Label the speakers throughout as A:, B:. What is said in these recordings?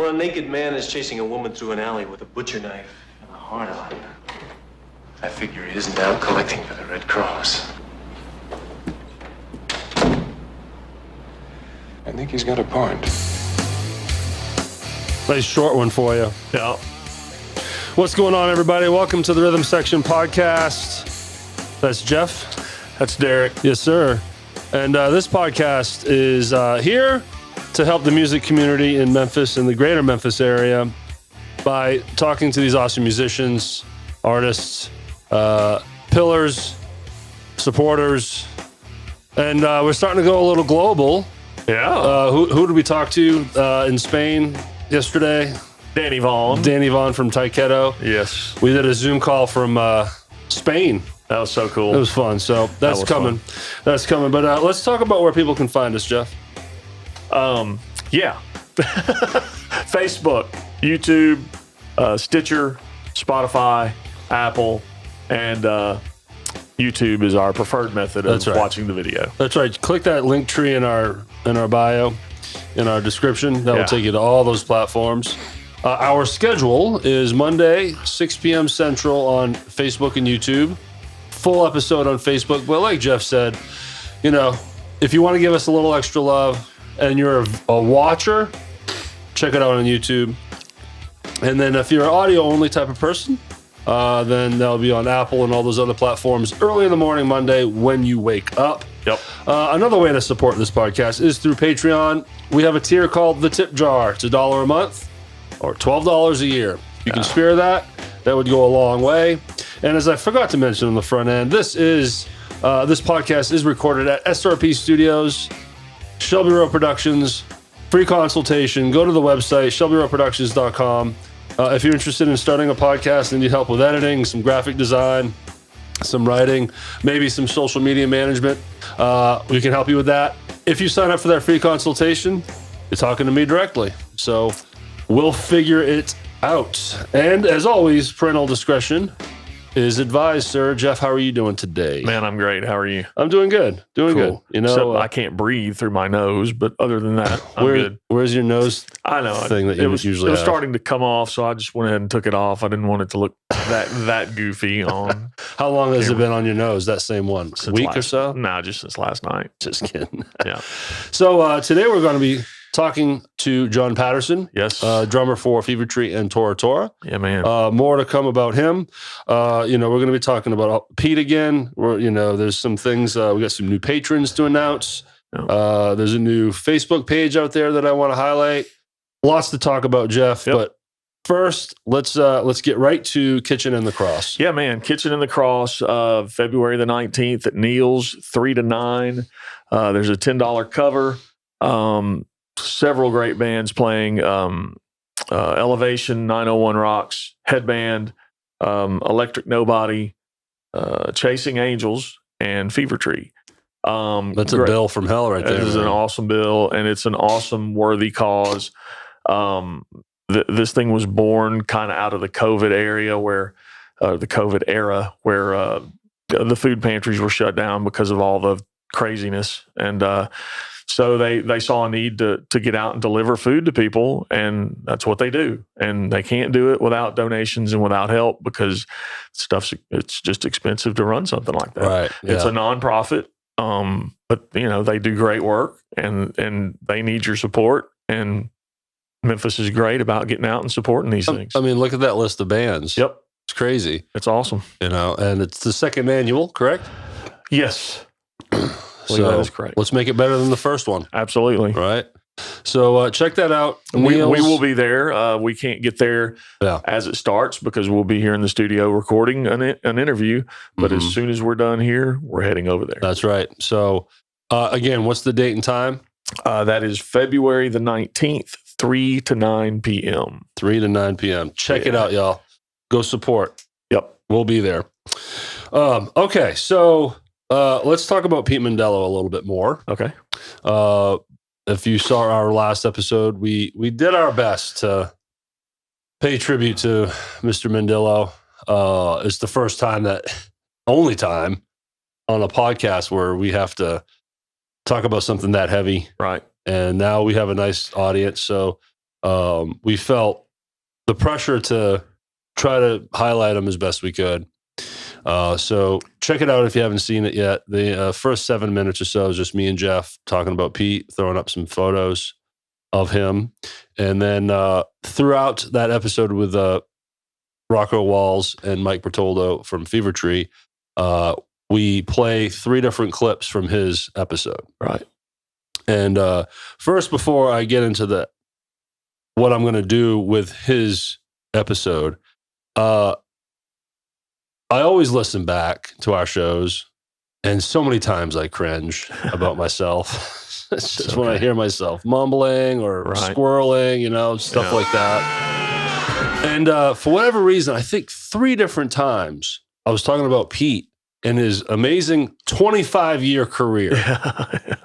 A: Well, a naked man is chasing a woman through an alley with a butcher knife and a heart on. I figure he isn't out collecting for the Red Cross.
B: I think he's got a point.
C: Nice short one for you.
D: Yeah.
C: What's going on, everybody? Welcome to the Rhythm Section Podcast. That's Jeff.
D: That's Derek.
C: Yes, sir. And this podcast is here to help the music community in Memphis and the greater Memphis area by talking to these awesome musicians, artists, pillars, supporters, and we're starting to go a little global.
D: Yeah.
C: Who did we talk to in Spain yesterday?
D: Danny Vaughn.
C: Danny Vaughn from Taiketo.
D: Yes.
C: We did a Zoom call from Spain.
D: That was so cool.
C: It was fun. So that's coming.
D: Fun.
C: That's coming. But let's talk about where people can find us, Jeff.
D: Yeah. Facebook, YouTube, Stitcher, Spotify, Apple, and YouTube is our preferred method of watching the video.
C: That's right. Click that link tree in our bio, in our description. That will take you to all those platforms. Our schedule is Monday, 6 p.m. Central on Facebook and YouTube. Full episode on Facebook. But like Jeff said, you know, if you want to give us a little extra love and you're a watcher, check it out on YouTube. And then if you're an audio only type of person, then that'll be on Apple and all those other platforms early in the morning Monday when you wake up.
D: Yep.
C: Another way to support this podcast is through Patreon. We have a tier called the Tip Jar. It's $1 a month or $12 a year. You can spare that. That would go a long way. And as I forgot to mention on the front end, this podcast is recorded at SRP Studios, Shelby Row Productions, free consultation. Go to the website, shelbyrowproductions.com. If you're interested in starting a podcast and need help with editing, some graphic design, some writing, maybe some social media management, we can help you with that. If you sign up for that free consultation, you're talking to me directly. So we'll figure it out. And as always, parental discretion is advised, sir. Jeff, how are you doing today?
D: Man, I'm great. How are you?
C: I'm doing good. Doing
D: Cool.
C: good. You know,
D: Except I can't breathe through my nose, but other than that, I'm good.
C: Where's your nose?
D: I know.
C: Thing that you usually
D: it was
C: have?
D: Starting to come off, so I just went ahead and took it off. I didn't want it to look that goofy on.
C: How long has it been on your nose? That same one? A week or so?
D: No, just since last night.
C: Just kidding.
D: Yeah.
C: So today we're going to be talking to John Patterson,
D: Yes.
C: drummer for Fevertree and Tora Tora.
D: Yeah, man.
C: More to come about him. We're going to be talking about Pete again. There's some things. We got some new patrons to announce.
D: Yeah.
C: There's a new Facebook page out there that I want to highlight. Lots to talk about, Jeff.
D: Yep.
C: But first, let's get right to Kitchen and the Cross.
D: Yeah, man. Kitchen and the Cross, February the 19th at Neil's, 3 to 9. There's a $10 cover. Several great bands playing. Elevation, 901 Rocks, Headband, Electric Nobody, Chasing Angels, and Fevertree.
C: That's a bill from hell right there.
D: This is an awesome bill, and it's an awesome, worthy cause. This thing was born kind of out of the COVID era where the food pantries were shut down because of all the craziness. And so they saw a need to get out and deliver food to people, and that's what they do. And they can't do it without donations and without help because it's just expensive to run something like that.
C: Right. Yeah.
D: It's a nonprofit. But they do great work and they need your support, and Memphis is great about getting out and supporting these things.
C: I mean, look at that list of bands.
D: Yep.
C: It's crazy.
D: It's awesome.
C: And it's the second annual, correct?
D: Yes.
C: So
D: that is correct.
C: Let's make it better than the first one.
D: Absolutely.
C: Right. So check that out.
D: We will be there. We can't get there as it starts because we'll be here in the studio recording an interview. But as soon as we're done here, we're heading over there.
C: That's right. So again, what's the date and time?
D: That is February the 19th, 3 to 9 p.m.
C: 3 to 9 p.m. Check it out, y'all. Go support.
D: Yep.
C: We'll be there. Okay. So let's talk about Pete Mandelo a little bit more.
D: Okay.
C: If you saw our last episode, we did our best to pay tribute to Mr. Mandelo. It's the first time only time on a podcast where we have to talk about something that heavy.
D: Right.
C: And now we have a nice audience. So we felt the pressure to try to highlight him as best we could. So check it out if you haven't seen it yet. The first 7 minutes or so is just me and Jeff talking about Pete, throwing up some photos of him. And then throughout that episode with Rocco Walls and Mike Bertoldo from Fevertree, we play 3 different clips from his episode.
D: Right.
C: And first, before I get into what I'm going to do with his episode, I always listen back to our shows, and so many times I cringe about myself. It's just when I hear myself mumbling or squirreling, stuff like that. And for whatever reason, I think 3 different times I was talking about Pete and his amazing 25-year career.
D: Yeah.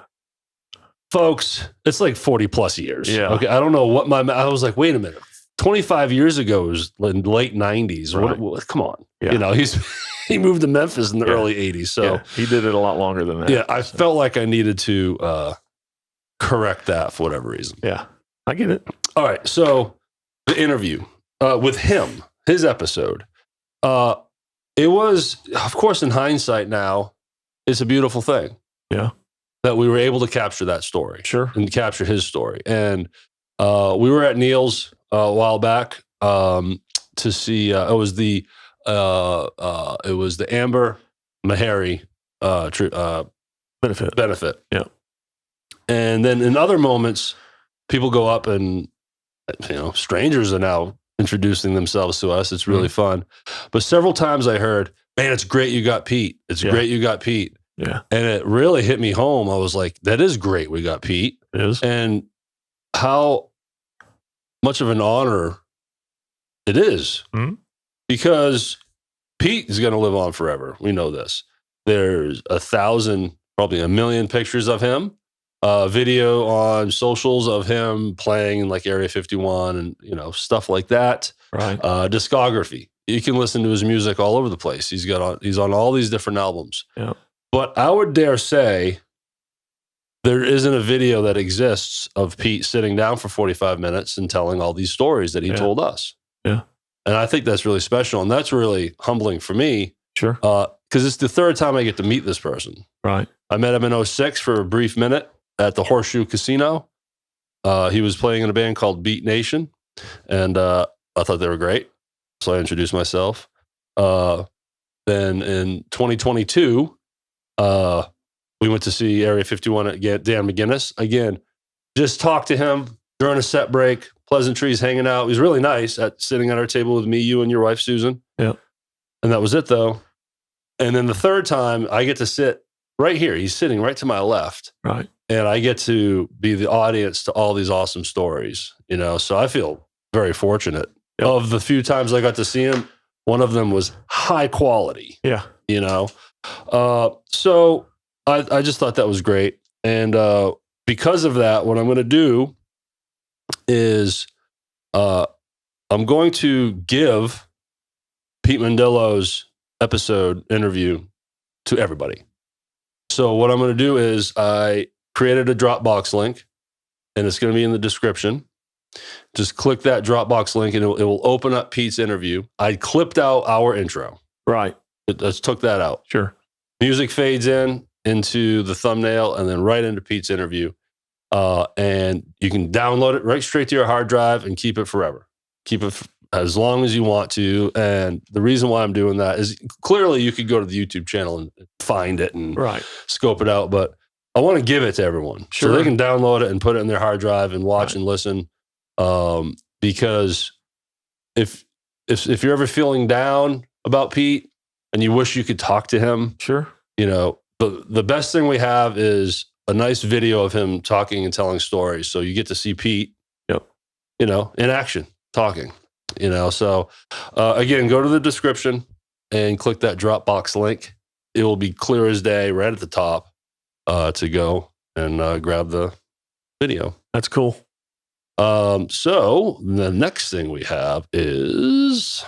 C: Folks, it's like 40 plus years.
D: Yeah.
C: Okay. I don't know what I was like, wait a minute. 25 years ago was in the late 90s. What, come on.
D: Yeah.
C: He moved to Memphis in the early 80s. So
D: he did it a lot longer than that.
C: Yeah, I felt like I needed to correct that for whatever reason.
D: Yeah, I get it.
C: All right. So the interview with him, his episode, it was, of course, in hindsight now, it's a beautiful thing.
D: Yeah.
C: That we were able to capture that story.
D: Sure. And
C: capture his story. And we were at Neil's a while back to see, it was the Amber Meharry benefit.
D: Yeah.
C: And then in other moments, people go up and, strangers are now introducing themselves to us. It's really fun. But several times I heard, man, it's great you got Pete. It's great you got Pete.
D: Yeah.
C: And it really hit me home. I was like, that is great we got Pete.
D: It is.
C: And how much of an honor it is.
D: Mm-hmm.
C: Because Pete is going to live on forever. We know this. There's 1,000, probably 1 million pictures of him, video on socials of him playing in like Area 51 and, stuff like that.
D: Right.
C: Discography. You can listen to his music all over the place. He's on all these different albums.
D: Yeah.
C: But I would dare say there isn't a video that exists of Pete sitting down for 45 minutes and telling all these stories that he told us.
D: Yeah.
C: And I think that's really special. And that's really humbling for me.
D: Sure.
C: Because it's the 3rd time I get to meet this person.
D: Right.
C: I met him in 2006 for a brief minute at the Horseshoe Casino. He was playing in a band called Beat Nation. And I thought they were great. So I introduced myself. Then in 2022, we went to see Area 51 at Dan McGinnis. Again, just talked to him during a set break, pleasantries, hanging out. He was really nice sitting at our table with me, you, and your wife, Susan.
D: Yeah.
C: And that was it, though. And then the 3rd time, I get to sit right here. He's sitting right to my left.
D: Right.
C: And I get to be the audience to all these awesome stories, So I feel very fortunate. Yep. Of the few times I got to see him, one of them was high quality.
D: Yeah.
C: So I just thought that was great. And because of that, what I'm going to do is I'm going to give Pete Mandelo's episode interview to everybody. So what I'm going to do is I created a Dropbox link, and it's going to be in the description. Just click that Dropbox link, and it will open up Pete's interview. I clipped out our intro.
D: Right.
C: Let's took that out.
D: Sure.
C: Music fades into the thumbnail and then right into Pete's interview. And you can download it right straight to your hard drive and keep it forever. Keep it as long as you want to. And the reason why I'm doing that is clearly you could go to the YouTube channel and find it and scope it out. But I want to give it to everyone so they can download it and put it in their hard drive and watch and listen. Because if you're ever feeling down about Pete and you wish you could talk to him, the best thing we have is a nice video of him talking and telling stories. So you get to see Pete, in action, talking, So again, go to the description and click that Dropbox link. It will be clear as day right at the top to go and grab the video.
D: That's cool.
C: So the next thing we have is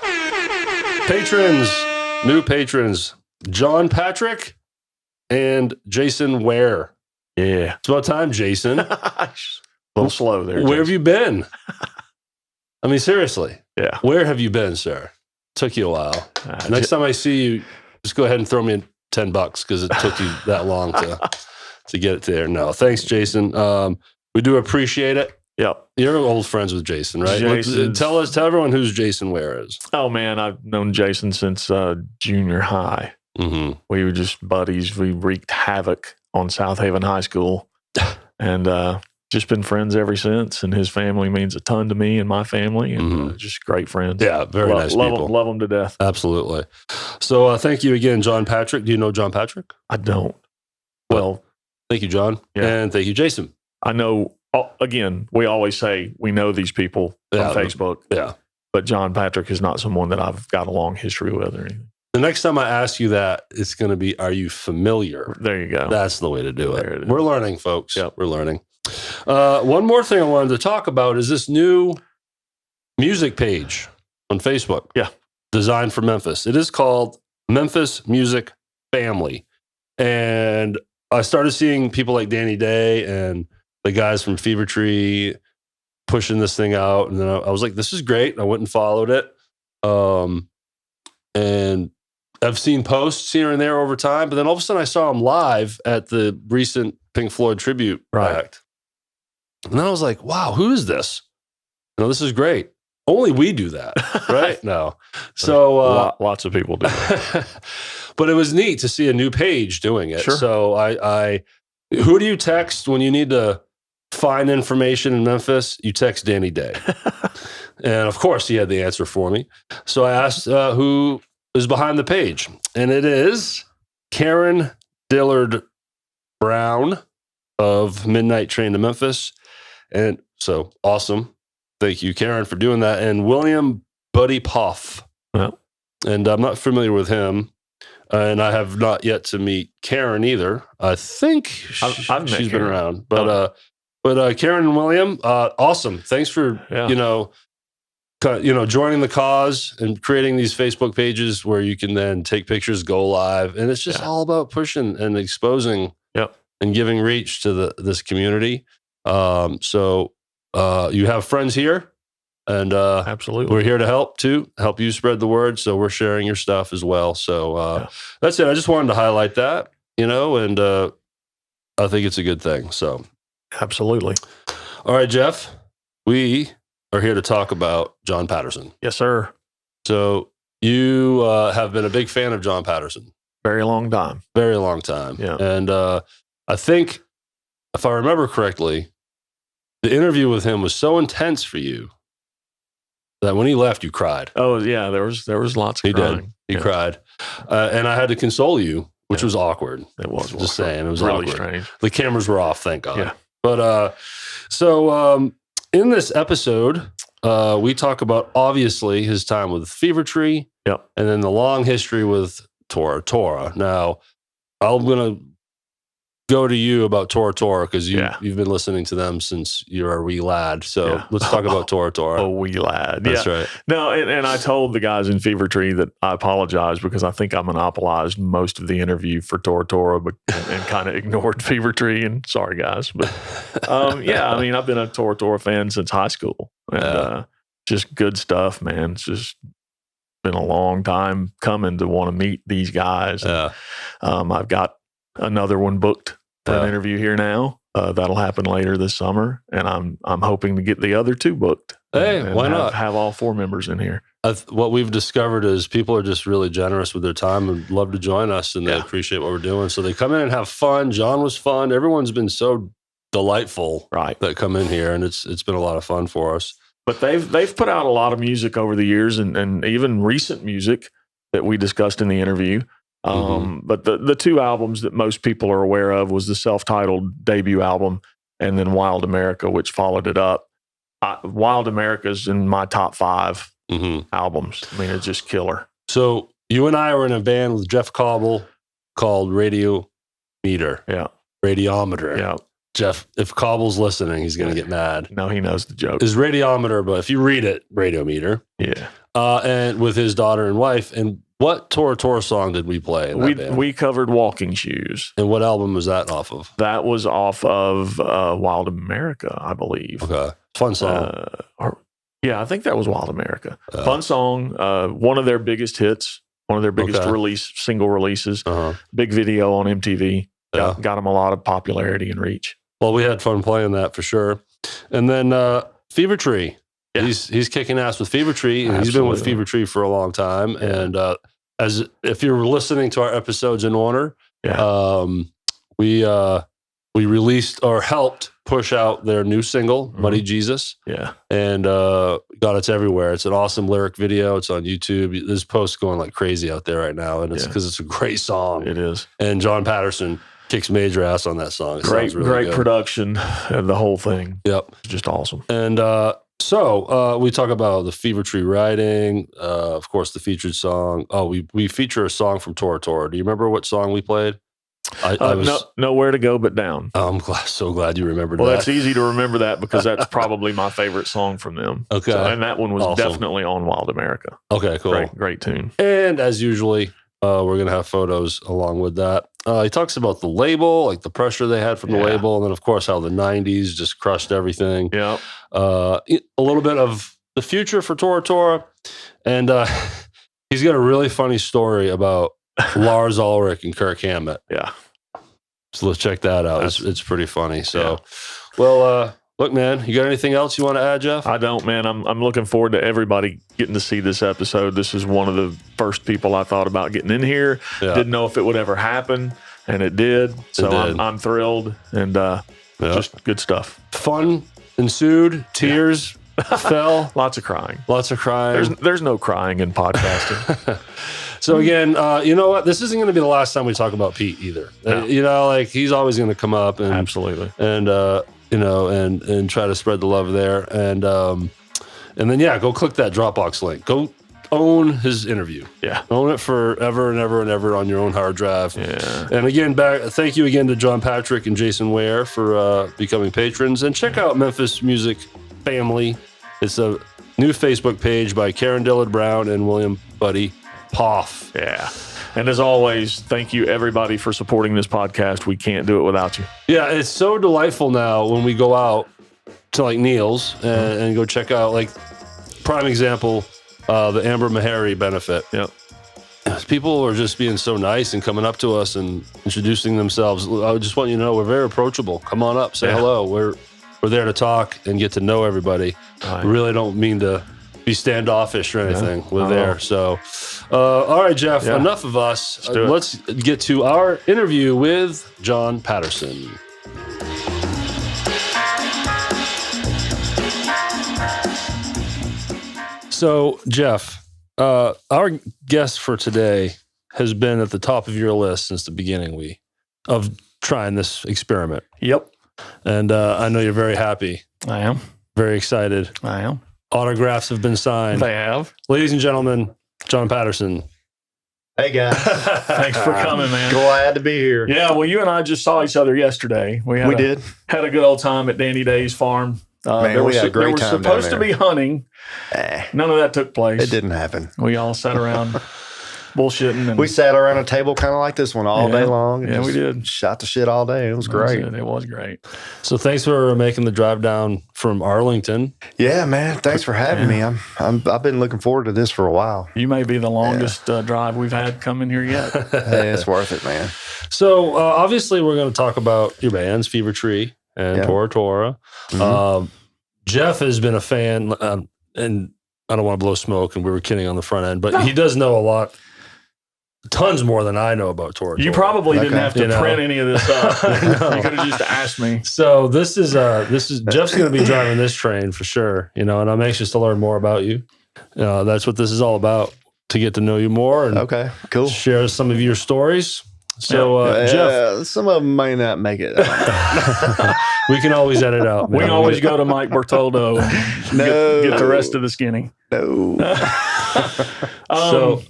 C: patrons, new patrons, John Patrick and Jason Ware.
D: Yeah.
C: It's about time, Jason.
D: A little slow there.
C: Where have you been? I mean, seriously.
D: Yeah.
C: Where have you been, sir? Took you a while. Next time I see you, just go ahead and throw me $10 because it took you that long to get it there. No, thanks, Jason. We do appreciate it.
D: Yep.
C: You're old friends with Jason, right? Tell everyone who's Jason Ware is.
D: Oh man, I've known Jason since junior high.
C: Mm-hmm.
D: We were just buddies. We wreaked havoc on South Haven High School, and just been friends ever since. And his family means a ton to me and my family, and just great friends.
C: Yeah, very nice people.
D: Love them to death.
C: Absolutely. So thank you again, John Patrick. Do you know John Patrick?
D: I don't. Well,
C: thank you, John, and thank you, Jason.
D: I know. Again, we always say we know these people on Facebook.
C: Yeah.
D: But John Patrick is not someone that I've got a long history with or anything.
C: The next time I ask you that, it's going to be, are you familiar?
D: There you go.
C: That's the way to do
D: There
C: it.
D: it is.
C: We're learning, folks.
D: Yep.
C: We're learning. One more thing I wanted to talk about is this new music page on Facebook.
D: Yeah.
C: Designed for Memphis. It is called Memphis Music Family. And I started seeing people like Danny Day and the guys from Fevertree pushing this thing out. And then I was like, this is great. I went and followed it. And I've seen posts here and there over time, but then all of a sudden I saw them live at the recent Pink Floyd tribute act. And then I was like, wow, who is this? This is great. Only we do that, right? No. So
D: lots of people do that.
C: But it was neat to see a new page doing it.
D: Sure.
C: So I who do you text when you need to find information in Memphis? You text Danny Day. And of course he had the answer for me. So I asked who is behind the page. And it is Karen Dillard Brown of Midnight Train to Memphis. And so awesome. Thank you, Karen, for doing that. And William Buddy Poff.
D: Yeah.
C: And I'm not familiar with him. And I have not yet to meet Karen either. I think she's been around. But Karen and William, awesome. Thanks for, joining the cause and creating these Facebook pages where you can then take pictures, go live. And it's just all about pushing and exposing and giving reach to this community. So you have friends here, and
D: absolutely,
C: we're here to help you spread the word. So we're sharing your stuff as well. So that's it. I just wanted to highlight that, and I think it's a good thing. So
D: absolutely.
C: All right, Jeff, we are here to talk about John Patterson.
D: Yes, sir.
C: So you have been a big fan of John Patterson.
D: Very long time.
C: Very long time.
D: Yeah.
C: And I think, if I remember correctly, the interview with him was so intense for you that when he left, you cried.
D: Oh yeah, there was lots of crying.
C: He cried, and I had to console you, which was awkward.
D: It was
C: just saying, it was
D: really
C: awkward.
D: strange.
C: The cameras were off, thank God.
D: Yeah.
C: But so in this episode, we talk about obviously his time with Fevertree, and then the long history with Tora Tora. Now, I'm gonna go to you about Tora Tora because you've been listening to them since you're a wee lad. So let's talk about Tora Tora.
D: A wee lad.
C: That's right.
D: No, and I told the guys in Fevertree that I apologize because I think I monopolized most of the interview for Tora Tora and kind of ignored Fevertree. And sorry, guys. But I mean, I've been a Tora Tora fan since high school. And just good stuff, man. It's just been a long time coming to want to meet these guys. I've got another one booked for an interview here now. That'll happen later this summer, and I'm hoping to get the other two booked.
C: Hey, why not?
D: Have all four members in here.
C: What we've discovered is people are just really generous with their time and love to join us, and they appreciate what we're doing. So they come in and have fun. John was fun. Everyone's been so delightful, that come in here, and it's been a lot of fun for us.
D: But they've put out a lot of music over the years, and even recent music that we discussed in the interview. But the two albums that most people are aware of was the self-titled debut album and then Wild America, which followed it up. Wild America's in my top 5 albums. I mean, it's just killer.
C: So you and I were in a band with Jeff Cobble called Radiometer.
D: Yeah.
C: Radiometer.
D: Yeah.
C: Jeff, if Cobble's listening, he's going to get mad.
D: No, he knows the joke.
C: Is Radiometer, but if you read it, Radiometer.
D: Yeah.
C: And with his daughter and wife. And what Tora Tora song did we play in that band?
D: We covered Walking Shoes.
C: And what album was that off of?
D: That was off of Wild America, I believe.
C: Okay. Fun song.
D: Yeah, I think that was Wild America. Fun song. One of their biggest hits. One of their biggest single releases. Big video on MTV. Got them a lot of popularity and reach.
C: Well, we had fun playing that for sure. And then Fevertree. Yeah. He's kicking ass with Fevertree, and he's been with Fevertree for a long time. Yeah. And as if you're listening to our episodes in order, we released or helped push out their new single, Muddy Jesus.
D: Yeah.
C: And God, it's everywhere. It's an awesome lyric video. It's on YouTube. There's posts going like crazy out there right now, and it's because it's a great song.
D: It is.
C: And John Patterson kicks major ass on that song. It
D: great
C: good.
D: Production and the whole thing.
C: Yep.
D: It's just awesome.
C: And so we talk about the Fevertree writing, of course, the featured song. Oh, we feature a song from Tora Tora. Do you remember what song we played? I was
D: nowhere to go but down.
C: I'm so glad you remembered
D: that.
C: Well,
D: that's easy to remember that because that's probably my favorite song from them.
C: Okay.
D: And that one was definitely on Wild America.
C: Okay, cool.
D: Great tune.
C: And as usually, we're going to have photos along with that. He talks about the label, like the pressure they had from the label, and then, of course, how the 90s just crushed everything.
D: Yeah.
C: A little bit of the future for Tora Tora. And he's got a really funny story about Lars Ulrich and Kirk Hammett.
D: Yeah.
C: So let's check that out. It's pretty funny. So, well, look, man, you got anything else you want to add, Jeff?
D: I don't, man. I'm looking forward to everybody getting to see this episode. This is one of the first people I thought about getting in here. Yeah. Didn't know if it would ever happen, and it did. So I'm thrilled, and just good stuff.
C: Fun ensued, tears fell.
D: Lots of crying. There's no crying in podcasting.
C: So again, you know what? This isn't going to be the last time we talk about Pete either. No. You know, like he's always going to come up and
D: absolutely,
C: and you know, and try to spread the love there, and then go click that Dropbox link. Go own his interview.
D: Yeah,
C: own it forever and ever and ever on your own hard drive.
D: Yeah.
C: And again, thank you again to John Patrick and Jason Ware for becoming patrons, and check out Memphis Music Family. It's a new Facebook page by Karen Dillard Brown and William Buddy Poff.
D: Yeah. And as always, thank you everybody for supporting this podcast. We can't do it without you.
C: Yeah, it's so delightful now when we go out to like Neil's and go check out, like, prime example, the Amber Meharry benefit.
D: Yep.
C: People are just being so nice and coming up to us and introducing themselves. I just want you to know we're very approachable. Come on up, say hello. We're there to talk and get to know everybody. Right. We really don't mean to be standoffish or anything. We're there. So, all right, Jeff, enough of us. Let's get to our interview with John Patterson. So, Jeff, our guest for today has been at the top of your list since the beginning of trying this experiment.
D: Yep.
C: And I know you're very happy.
D: I am.
C: Very excited.
D: I am.
C: Autographs have been signed.
D: They have.
C: Ladies and gentlemen, John Patterson.
B: Hey, guys.
D: Thanks for coming, man.
B: Glad to be here.
D: Yeah, well, you and I just saw each other yesterday. We did. Had a good old time at Danny Day's farm.
B: Man, we had a great time.
D: There was supposed to be hunting. None of that took place.
B: It didn't happen.
D: We all sat around bullshitting.
B: We sat around a table kind of like this one all day long.
D: Yeah, we did.
B: Shot the shit all day. It was great.
D: It was great.
C: So thanks for making the drive down from Arlington.
B: Yeah, man. Thanks for having me. I've been looking forward to this for a while.
D: You may be the longest drive we've had coming here yet.
B: Hey, it's worth it, man.
C: So obviously we're going to talk about your bands, Fevertree and Tora Tora. Mm-hmm. Jeff has been a fan, and I don't want to blow smoke, and we were kidding on the front end, but he does know a lot. Tons more than I know about Tora Tora.
D: You probably didn't have to print any of this up. You could have just asked me.
C: So this is Jeff's going to be driving this train for sure, and I'm anxious to learn more about you. That's what this is all about, to get to know you more and
B: cool.
C: Share some of your stories. So Jeff,
B: some of them may not make it.
C: we can always edit out.
D: Man. We always go to Mike Bertoldo. Get the rest of the skinny.
B: No.
D: So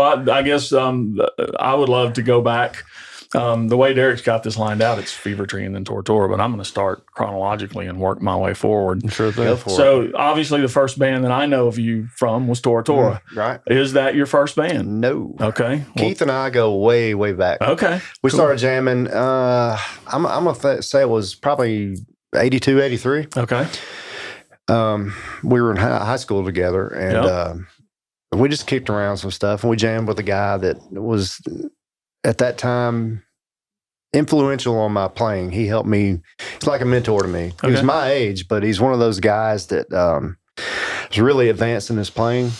D: I guess I would love to go back. The way Derek's got this lined out, it's Fevertree and then Tora Tora, but I'm going to start chronologically and work my way forward.
C: Sure thing.
D: So obviously the first band that I know of you from was Tora Tora.
B: Right.
D: Is that your first band?
B: No.
D: Okay.
B: Keith and I go way, way back.
D: Okay.
B: We started jamming, I'm going to say it was probably 82, 83.
D: Okay.
B: we were in high school together, and we just kicked around some stuff, and we jammed with a guy that was at that time influential on my playing. He helped me. He's like a mentor to me. He was my age, but he's one of those guys that was really advanced in his playing.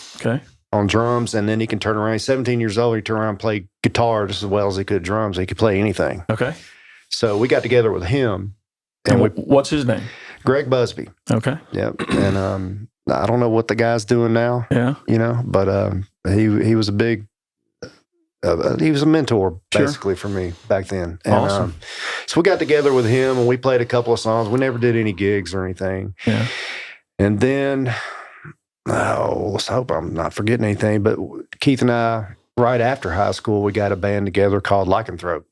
B: On drums, and then he can turn around. He's 17 years old. He turned around and played guitar just as well as he could drums. He could play anything. So we got together with him.
E: And what's his name?
B: Greg Busby. Yep. And I don't know what the guy's doing now. You know, but he was a big. He was a mentor basically for me back then. And,
E: awesome.
B: So we got together with him and we played a couple of songs. We never did any gigs or anything. And then. Let's hope I'm not forgetting anything. But Keith and I, right after high school, we got a band together called Lycanthrope.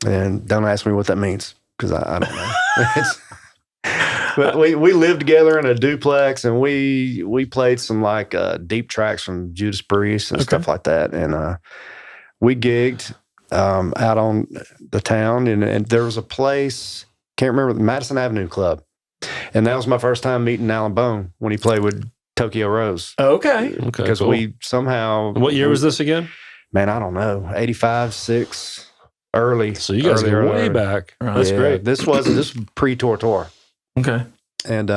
B: And don't ask me what that means because I don't know. But we lived together in a duplex, and we played some like deep tracks from Judas Priest and stuff like that. And we gigged out on the town, and there was a place, can't remember, the Madison Avenue Club. And that was my first time meeting Alan Bone when he played with Tokyo Rose. Because cool. We somehow...
C: What year was this again?
B: Man, I don't know. 85, 6, early.
C: So you guys go way back.
B: Right.
C: That's great.
B: This was pre-Tora Tora. And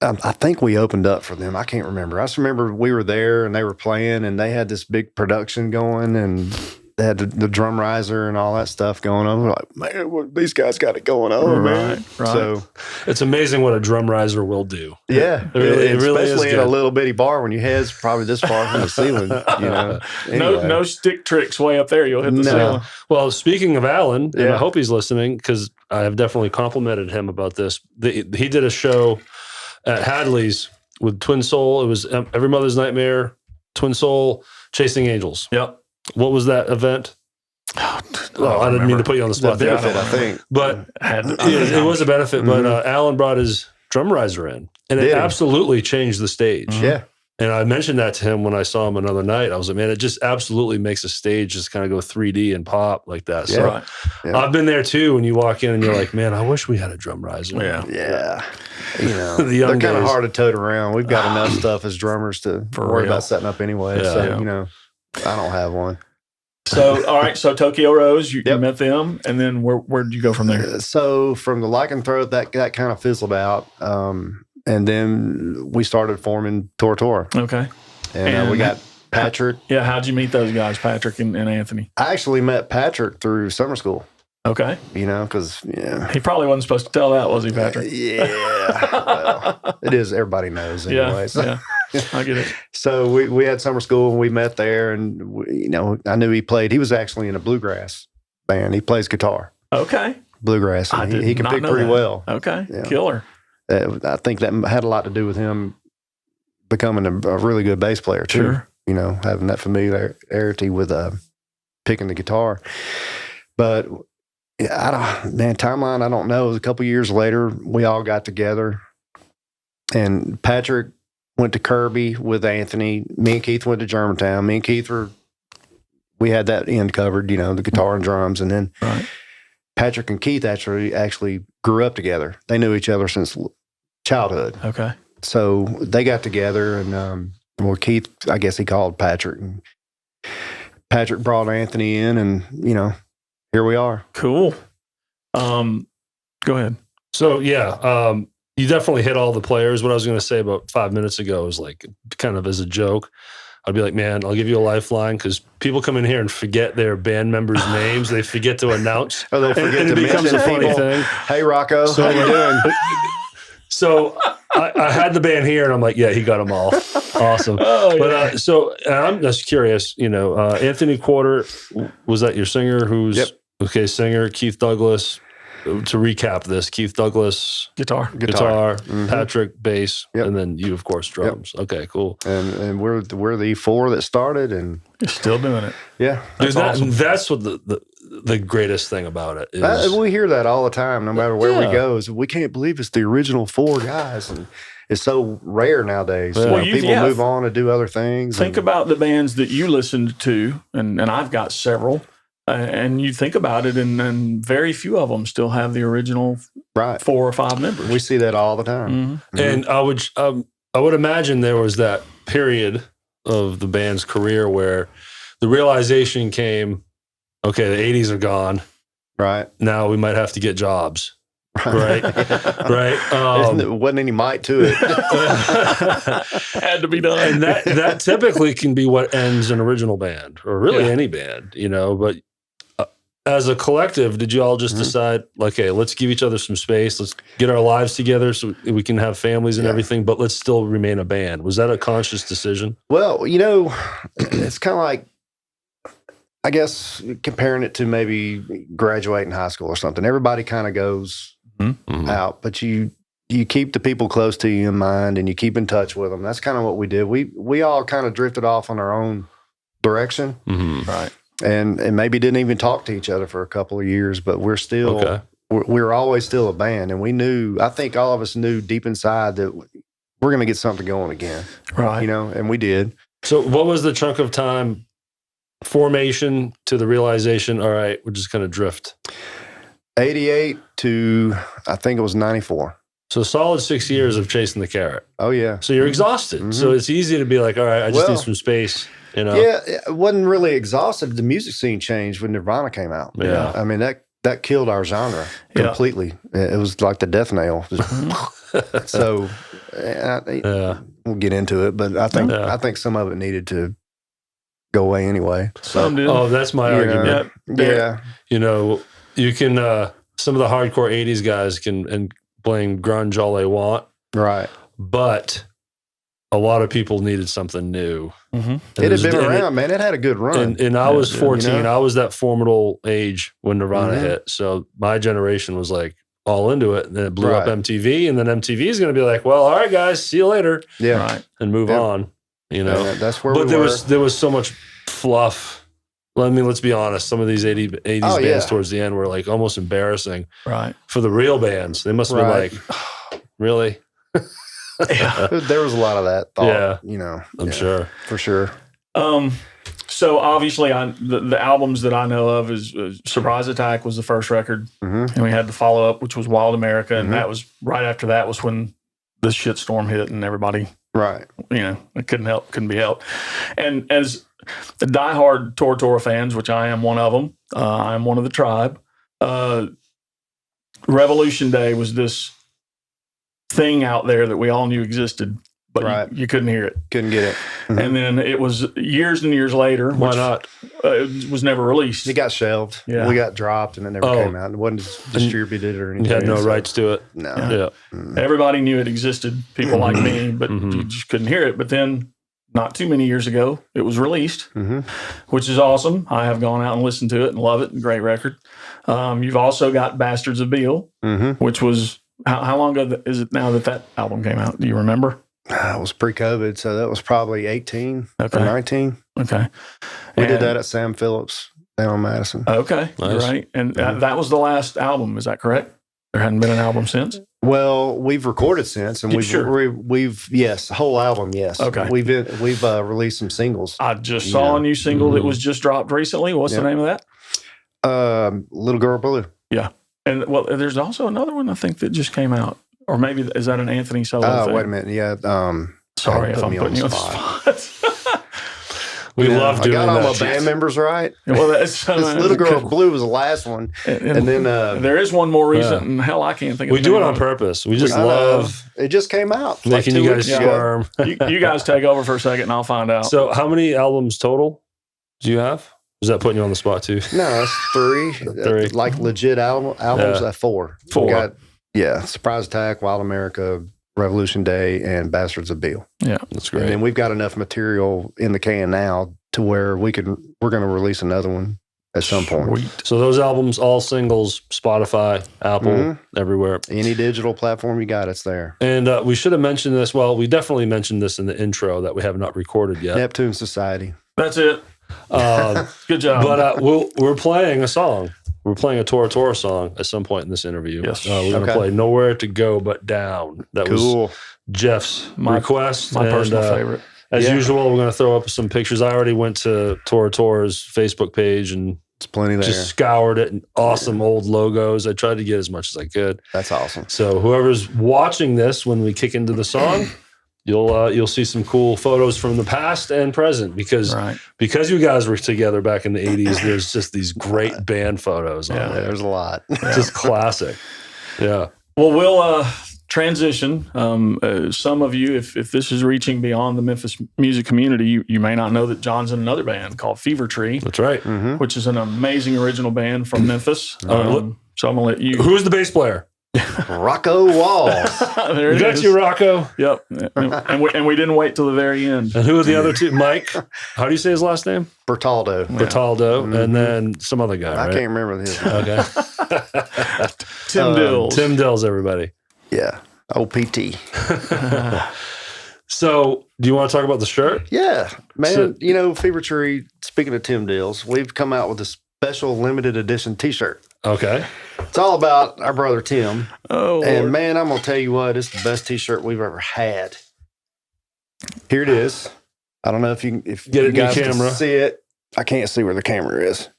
B: I think we opened up for them. I can't remember. I just remember we were there and they were playing and they had this big production going and they had the drum riser and all that stuff going on. We're like, man, these guys got it going on, man. So
C: it's amazing what a drum riser will do.
B: Yeah,
C: it really
B: especially
C: is
B: in a little bitty bar when your head's probably this far from the ceiling. You know,
E: anyway. No stick tricks way up there. You'll hit the ceiling.
C: Well, speaking of Alan, and I hope he's listening because I have definitely complimented him about this. He did a show at Hadley's with Twin Soul. It was Every Mother's Nightmare, Twin Soul, Chasing Angels. What was that event? I didn't mean to put you on the spot.
B: Benefit, I think.
C: But it was a benefit. But Alan brought his drum riser in, and it absolutely changed the stage. And I mentioned that to him when I saw him another night. I was like, man, it just absolutely makes a stage just kind of go 3D and pop like that. So I've been there too when you walk in and you're like, man, I wish we had a drum riser.
B: You know, they're kind of hard to tote around. We've got enough stuff as drummers to worry about setting up anyway. So, you know, I don't have one.
E: So, all right. So Tokyo Rose, you met them, and then where did you go from there?
B: So from the Lycanthrope, that kind of fizzled out, and then we started forming Tora Tora. And we got Patrick.
E: How'd you meet those guys, Patrick and Anthony?
B: I actually met Patrick through summer school. You know, because
E: he probably wasn't supposed to tell that, was he, Patrick?
B: Well, it is. Everybody knows anyway.
E: I get it.
B: So we had summer school and we met there, and you know, I knew he played. He was actually in a bluegrass band. He plays guitar. Bluegrass. And he can pick pretty well.
E: Killer.
B: I think that had a lot to do with him becoming a really good bass player too. You know, having that familiarity with picking the guitar. But timeline, I don't know. It was a couple years later, we all got together, and Patrick went to Kirby with Anthony. Me and Keith went to Germantown. Me and Keith we had that end covered, you know, the guitar and drums. And then Patrick and Keith actually grew up together. They knew each other since childhood. So they got together, and Keith, I guess he called Patrick, and Patrick brought Anthony in, and you know, here we are.
E: Cool. Go ahead.
C: So you definitely hit all the players. What I was going to say about 5 minutes ago was like kind of as a joke. I'd be like, man, I'll give you a lifeline because people come in here and forget their band members' names. They forget to announce.
B: Or they forget to
C: it becomes
B: mention
C: a funny
B: people.
C: thing.
B: Hey, Rocco, how you doing?
C: So I had the band here, and I'm like, yeah, he got them all. Awesome. But I'm just curious, you know, Anthony Quarter, was that your singer? Singer, Keith Douglas. To recap this, Keith Douglas,
E: guitar,
C: Patrick, bass, and then you, of course, drums. Okay, cool.
B: And we're the four that started, and
E: you're still doing it.
C: That's awesome. That's what the greatest thing about it is.
B: We hear that all the time, no matter where we go. Is we can't believe it's the original four guys, and it's so rare nowadays. You know, people move on to do other things.
E: Think about the bands that you listened to, and I've got several. And you think about it, and very few of them still have the original
B: Right.
E: 4 or 5 members.
B: We see that all the time.
E: Mm-hmm.
C: And I would imagine there was that period of the band's career where the realization came, okay, the 80s are gone.
B: Right.
C: Now we might have to get jobs. Right. Right.
B: There wasn't any might to it.
E: Had to be done.
C: And that typically can be what ends an original band, or really any band, you know. But as a collective, did you all just decide, like, hey, let's give each other some space, let's get our lives together so we can have families and everything, but let's still remain a band? Was that a conscious decision?
B: Well, you know, it's kind of like, I guess, comparing it to maybe graduating high school or something. Everybody kind of goes out, but you keep the people close to you in mind, and you keep in touch with them. That's kind of what we did. We all kind of drifted off on our own direction,
E: Right.
B: and maybe didn't even talk to each other for a couple of years. But we're still we're always still a band, and we knew. I think all of us knew deep inside that we're going to get something going again,
E: Right.
B: you know, and we did.
C: So what was the chunk of time, formation to the realization, all right, we're just going to drift?
B: 88 to, I think it was 94.
C: So solid 6 years of chasing the carrot.
B: Oh, yeah.
C: So you're exhausted. So it's easy to be like, all right, I just need some space, you know?
B: Yeah, it wasn't really exhausted. The music scene changed when Nirvana came out.
C: Yeah.
B: I mean, that killed our genre completely. It was like the death nail. So we'll get into it, but I think some of it needed to go away anyway.
E: Some did.
C: Oh, that's my argument.
B: Yeah.
C: You know, you can, some of the hardcore 80s guys can blame grunge all they want.
B: Right.
C: But a lot of people needed something new.
B: It had been around, man. It had a good run.
C: And I was 14.
B: You know?
C: I was that formidable age when Nirvana hit. So my generation was like all into it. And then it blew up MTV. And then MTV is going to be like, well, all right, guys, see you later.
B: Yeah.
E: Right.
C: And move on. You know,
B: that's where
C: but
B: we were.
C: there was so much fluff. I mean, let's be honest. Some of these 80s bands towards the end were like almost embarrassing.
E: Right.
C: For the real bands. They must have been like, oh, really?
B: There was a lot of that thought, you know.
C: I'm sure.
B: For sure.
E: So obviously, the albums that I know of is Surprise Attack was the first record, and we had the follow up, which was Wild America, and that was right after that was when the shitstorm hit, and everybody, you know, it couldn't be helped. And as the diehard Tora Tora fans, which I am one of them, I am one of the tribe. Revolution Day was this thing out there that we all knew existed, but you couldn't hear it.
B: Couldn't get it.
E: And then it was years and years later.
C: Why not?
E: It was never released.
B: It got shelved.
E: Yeah.
B: We got dropped, and it never came out. It wasn't distributed or anything.
C: You had no rights to it.
B: No.
C: Yeah.
E: Everybody knew it existed, people like me, but you just couldn't hear it. But then not too many years ago, it was released, which is awesome. I have gone out and listened to it and love it. Great record. You've also got Bastards of Beale, which was, how long ago is it now that album came out? Do you remember?
B: It was pre-COVID, so that was probably 18 or 19.
E: Okay.
B: We did that at Sam Phillips down in Madison.
E: Okay.
C: Nice.
E: Right. And that was the last album. Is that correct? There hadn't been an album since?
B: Well, we've recorded since, and we've yes, the whole album, yes.
E: Okay.
B: We've released some singles.
E: I just saw a new single that was just dropped recently. What's the name of that?
B: Little Girl Blue.
E: Yeah. And well, there's also another one I think that just came out. Or maybe, is that an Anthony solo thing?
B: Wait a minute. Yeah.
E: Sorry if I'm putting you on the spot.
C: We love doing that.
B: I got all my band members right.
E: Well, that's
B: Little Girl Blue was the last one. And then
E: there is one more recent, and hell, I can't think of it.
C: We do it on purpose. We just love
B: it. Just came out.
C: Making you guys squirm.
E: You guys take over for a second, and I'll find out.
C: So, how many albums total do you have? Is that putting you on the spot too?
B: No, it's three. Like legit albums. Four. Surprise Attack, Wild America, Revolution Day, and Bastards of Beale.
E: Yeah,
C: that's great.
B: And then we've got enough material in the can now to where we're going to release another one at some point.
E: Sweet.
C: So those albums, all singles, Spotify, Apple, everywhere.
B: Any digital platform you got, it's there.
C: And we should have mentioned this. Well, we definitely mentioned this in the intro that we have not recorded yet.
B: Neptune Society.
E: That's it. Good job.
C: But we're playing a song. We're playing a Tora Tora song at some point in this interview.
E: Yes.
C: We're going to play Nowhere to Go But Down. That was Jeff's request.
E: My personal favorite.
C: As usual, we're going to throw up some pictures. I already went to Tora Tora's Facebook page and
B: It's plenty there.
C: Just scoured it and awesome old logos. I tried to get as much as I could.
B: That's awesome.
C: So whoever's watching this when we kick into the song, you'll see some cool photos from the past and present because you guys were together back in the 80s. There's just these great band photos on there.
B: There's a lot.
C: Just classic. Yeah.
E: Well, we'll transition. Some of you, if this is reaching beyond the Memphis music community, you may not know that John's in another band called Fevertree.
C: That's right.
E: Which is an amazing original band from Memphis. So I'm going to let you.
C: Who's the bass player?
B: Rocco Walls.
E: There it
C: That's
E: is.
C: you, Rocco.
E: Yep. And we didn't wait till the very end.
C: And who are the other two? Mike. How do you say his last name?
B: Bertaldo.
C: Bertaldo. And then some other guy,
B: I
C: right?
B: can't remember his name.
C: Okay.
E: Tim Dills.
C: Tim Dills, everybody.
B: Yeah. OPT.
C: So, do you want to talk about the shirt?
B: Yeah. Man,
C: So-
B: Fevertree, speaking of Tim Dills, we've come out with a special limited edition t-shirt.
C: Okay.
B: It's all about our brother Tim.
E: Oh,
B: And
E: Lord.
B: man, I'm going to tell you what, it's the best t-shirt we've ever had. Here it is. I don't know if you
C: Get it in your
B: guys can
C: camera.
B: see it. I can't see where the camera is.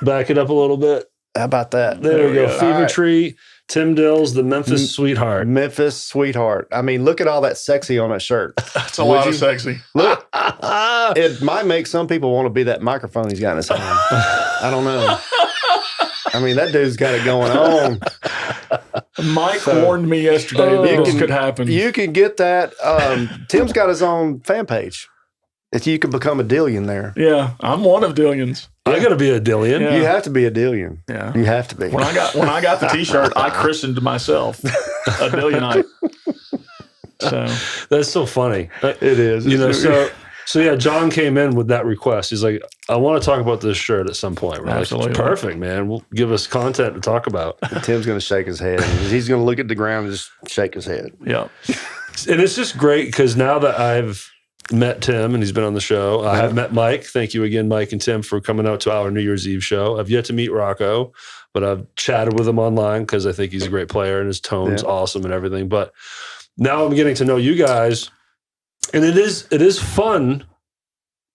C: Back it up a little bit.
B: How about that?
C: There we go.
B: All right.
C: Fevertree, Tim Dills, the Memphis Sweetheart.
B: Memphis Sweetheart. I mean, look at all that sexy on that shirt.
E: That's a lot of sexy.
B: Look, it might make some people want to be that microphone he's got in his hand. I don't know. I mean, that dude's got it going on.
E: Mike warned me yesterday that this could happen.
B: You can get that. Tim's got his own fan page. If you can become a Dillion there.
E: Yeah, I'm one of Dillions.
C: I got to be a Dillion.
E: Yeah.
B: You have to be a Dillion.
E: Yeah.
B: You have to be.
E: When I got the T-shirt, I christened myself a Dillionite. So
C: That's so funny.
B: It is.
C: So yeah, John came in with that request. He's like, I want to talk about this shirt at some point. We're
E: Absolutely.
C: like, perfect, man. We'll give us content to talk about.
B: Tim's going to shake his head. He's going to look at the ground and just shake his head.
E: yeah,
C: And it's just great because now that I've met Tim and he's been on the show, I have met Mike. Thank you again, Mike and Tim, for coming out to our New Year's Eve show. I've yet to meet Rocco, but I've chatted with him online because I think he's a great player and his tone's awesome and everything. But now I'm getting to know you guys, and it is fun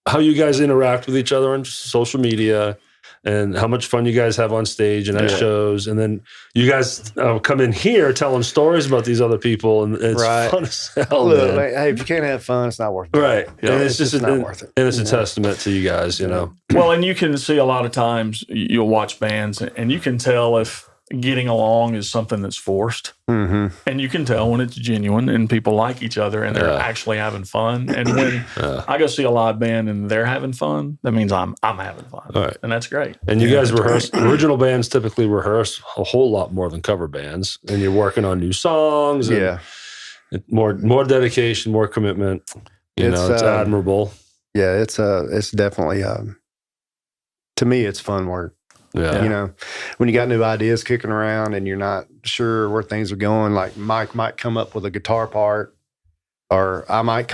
C: how you guys interact with each other on social media and how much fun you guys have on stage and at shows. And then you guys come in here telling stories about these other people, and it's fun as hell,
B: Look,
C: man.
B: hey, if you can't have fun, it's not worth it.
C: Right.
B: Yeah,
C: And it's just
B: not worth it.
C: And it's a testament to you guys, you know.
E: well, and you can see a lot of times you'll watch bands and you can tell if getting along is something that's forced,
B: Mm-hmm.
E: and you can tell when it's genuine and people like each other and they're actually having fun. And when I go see a live band and they're having fun, that means I'm having fun,
C: All right.
E: and that's great.
C: And you guys rehearse. Original bands typically rehearse a whole lot more than cover bands, and you're working on new songs. And more dedication, more commitment. It's admirable.
B: Yeah, it's definitely to me, it's fun work.
C: Yeah.
B: When you got new ideas kicking around and you're not sure where things are going, like Mike might come up with a guitar part, or I might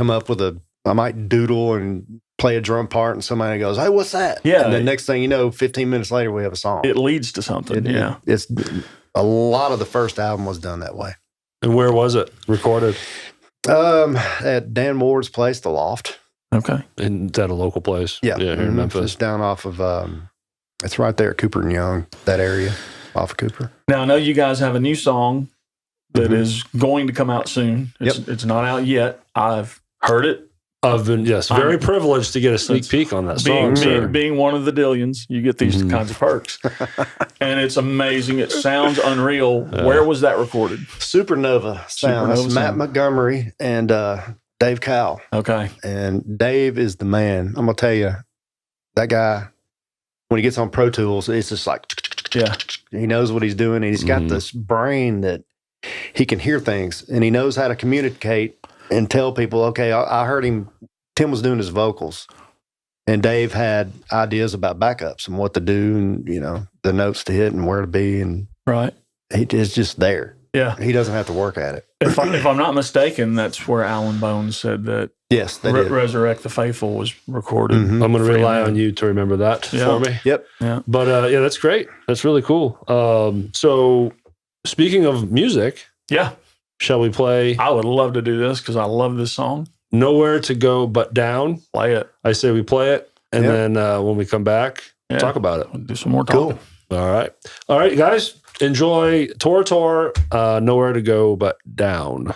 B: doodle and play a drum part, and somebody goes, "Hey, what's that?"
E: Yeah.
B: And the next thing you know, 15 minutes later, we have a song.
E: It leads to something.
B: It's a lot of the first album was done that way.
C: And where was it recorded?
B: At Dan Ward's place, The Loft.
E: Okay.
C: And at a local place.
B: Yeah,
C: Here in Memphis.
B: It's down off of. It's right there at Cooper and Young, that area, off of Cooper.
E: Now I know you guys have a new song that is going to come out soon. It's not out yet. I've heard it.
C: I've been very privileged to get a sneak peek on that song.
E: Being one of the Dillions, you get these kinds of perks, and it's amazing. It sounds unreal. Where was that recorded?
B: Supernova Sound. That's Matt
E: Sound.
B: Montgomery and Dave Cowell.
E: Okay.
B: And Dave is the man. I'm gonna tell you, that guy, when he gets on Pro Tools, it's just like, he knows what he's doing. And he's got this brain that he can hear things, and he knows how to communicate and tell people, okay, I heard him. Tim was doing his vocals, and Dave had ideas about backups and what to do, and the notes to hit and where to be, and it's just there.
E: Yeah,
B: he doesn't have to work at it.
E: If I'm not mistaken, that's where Alan Bones said that.
B: Yes, they did.
E: Resurrect the Faithful was recorded.
C: I'm going to rely on you to remember that for me.
B: Yep.
E: Yeah.
C: But that's great. That's really cool. So speaking of music, shall we play?
E: I would love to do this because I love this song.
C: Nowhere to Go But Down.
E: Play it.
C: I say we play it, and then when we come back, talk about it.
E: We'll do some more talking.
B: Cool.
C: All right, guys. Enjoy Tora Tora, Nowhere to Go But Down.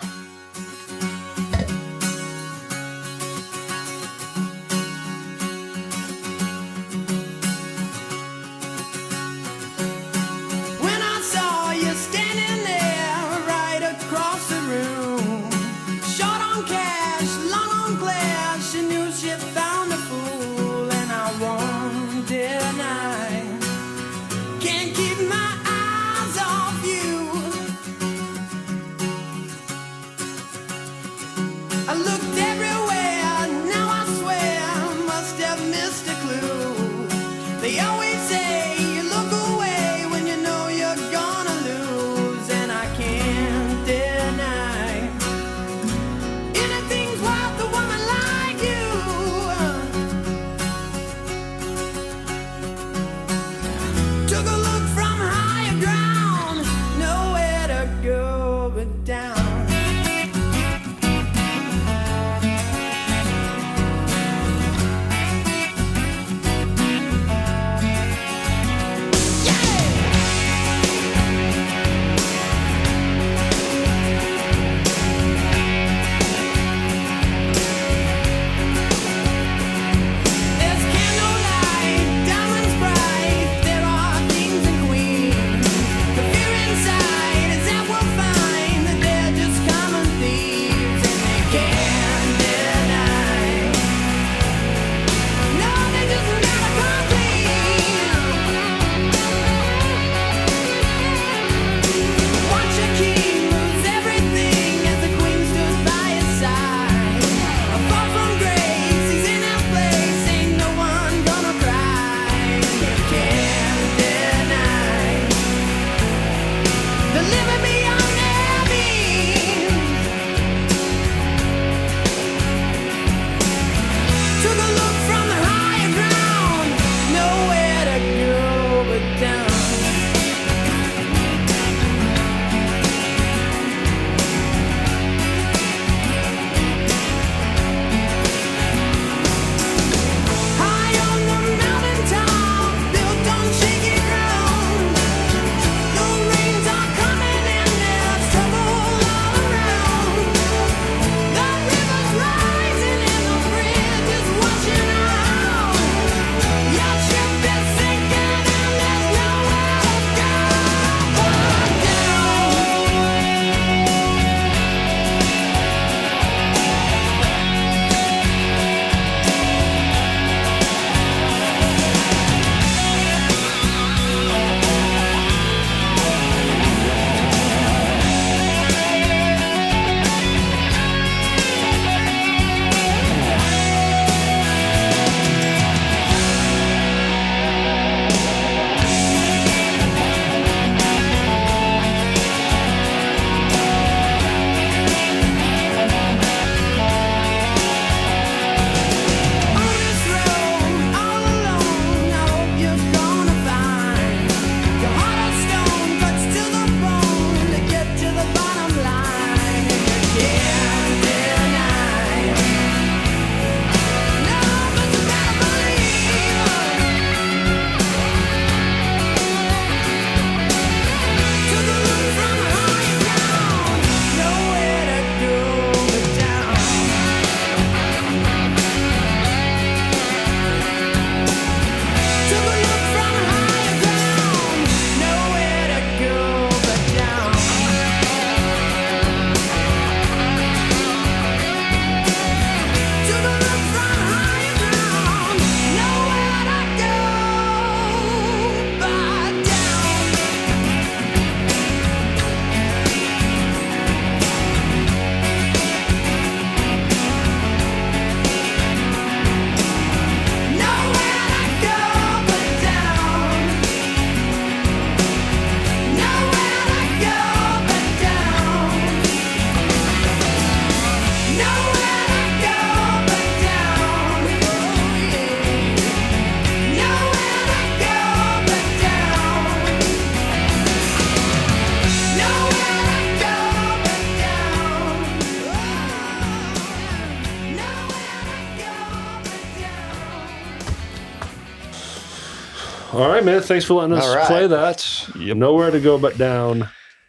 C: All right, man. Thanks for letting us
B: All right.
C: play that. Nowhere to Go But Down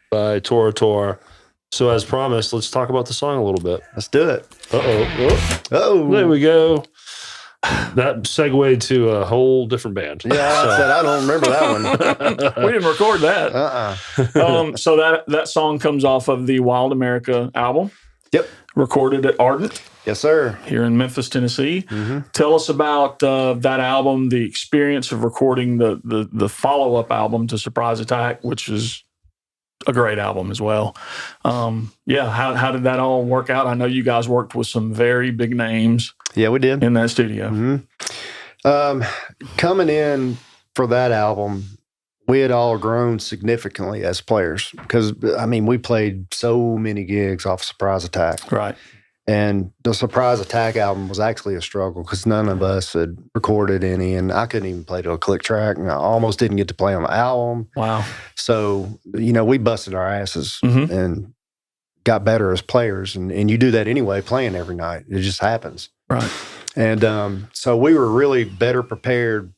C: by Tora Tora. So as promised, let's talk about the song a little bit.
B: Let's do it.
C: Oh, there we go. That segued to a whole different band.
B: Yeah, I said I don't remember that one.
E: We didn't record that. So that song comes off of the Wild America album.
B: Yep.
E: Recorded at Ardent.
B: Yes, sir.
E: Here in Memphis, Tennessee. Tell us about that album, the experience of recording the follow-up album to Surprise Attack, which is a great album as well. How did that all work out? I know you guys worked with some very big names.
B: Yeah, we did.
E: In that studio.
B: Coming in for that album, we had all grown significantly as players because, I mean, we played so many gigs off Surprise Attack.
E: Right.
B: And the Surprise Attack album was actually a struggle because none of us had recorded any, and I couldn't even play to a click track, and I almost didn't get to play on the album.
E: Wow.
B: So, we busted our asses and got better as players, and you do that anyway, playing every night. It just happens.
E: Right.
B: And so we were really better prepared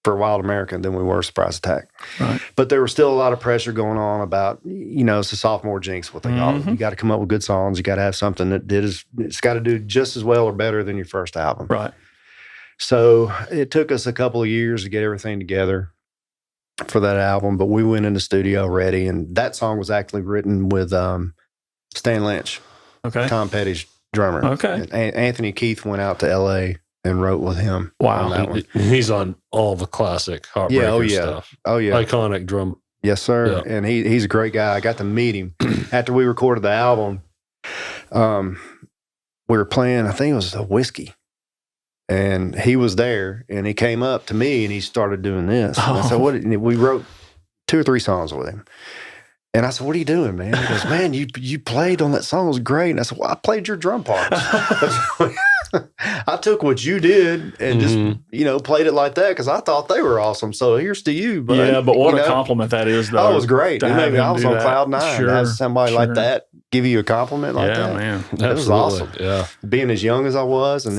B: for Wild America than we were Surprise Attack.
E: Right.
B: But there was still a lot of pressure going on about, it's a sophomore jinx, what they call it. You got to come up with good songs. You got to have something it's got to do just as well or better than your first album.
E: Right.
B: So it took us a couple of years to get everything together for that album, but we went in the studio ready, and that song was actually written with Stan Lynch, Tom Petty's drummer.
E: Okay.
B: And Anthony Keith went out to L.A. and wrote with him.
E: Wow.
B: On that one.
C: He's on all the classic Heartbreaker stuff.
B: Oh, yeah.
C: Iconic drum.
B: Yes, sir.
C: Yeah.
B: And he's a great guy. I got to meet him after we recorded the album. We were playing, I think it was a whiskey. And he was there, and he came up to me, and he started doing this. And I said, we wrote 2 or 3 songs with him. And I said, what are you doing, man? He goes, man, you played on that song. It was great. And I said, well, I played your drum parts. I took what you did and just, played it like that because I thought they were awesome. So here's to you. But,
E: yeah, but what a compliment that is, though.
B: Oh, it was great. I was on cloud 9.
E: Sure,
B: to have somebody like that give you a compliment like that.
E: Yeah, man.
B: It was awesome.
C: Yeah.
B: Being as young as I was and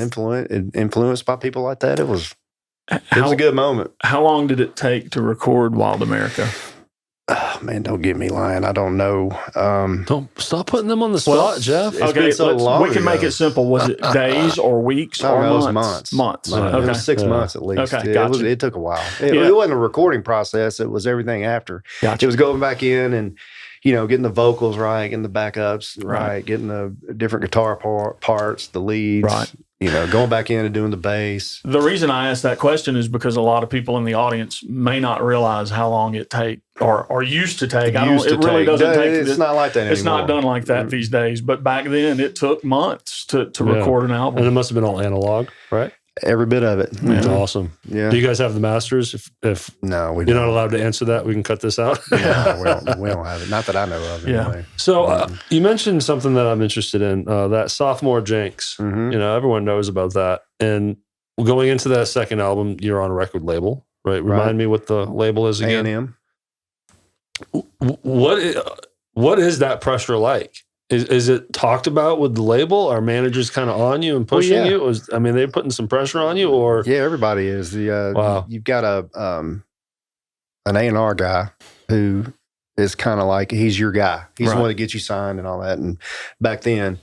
B: influenced by people like that, it was a good moment.
E: How long did it take to record Wild America?
B: Oh, man, don't get me lying. I don't know.
C: Don't stop putting them on the spot, Jeff.
B: It's been so long
E: we can
B: ago.
E: make it simple. Was it days or weeks or
B: it was
E: months?
B: months.
E: Okay.
B: It was 6 months at least.
E: Okay,
B: Yeah, it took a while. It wasn't a recording process. It was everything after.
E: Gotcha.
B: It was going back in and, getting the vocals right, getting the backups right, getting the different guitar parts, the leads.
E: Right.
B: Going back in and doing the bass.
E: The reason I asked that question is because a lot of people in the audience may not realize how long it take or used to take. It really doesn't take.
B: It's not like that anymore.
E: It's not done like that these days. But back then, it took months to record an album.
C: And it must have been all analog, right?
B: Every bit of it.
C: That's awesome.
B: Yeah.
C: Do you guys have the masters? If
B: no, we
C: you're
B: don't.
C: not allowed to answer that, we can cut this out.
B: Yeah, we don't have it. Not that I know of. Anyway.
C: So you mentioned something that I'm interested in, that sophomore jinx. Everyone knows about that. And going into that second album, you're on a record label, right? Remind me what the label is again.
B: A&M.
C: What is that pressure like? Is it talked about with the label? Are managers kind of on you and pushing you? They're putting some pressure on you, or
B: yeah, everybody is. Wow. You've got an A&R guy who is kind of like he's your guy. He's the one that gets you signed and all that. And back then,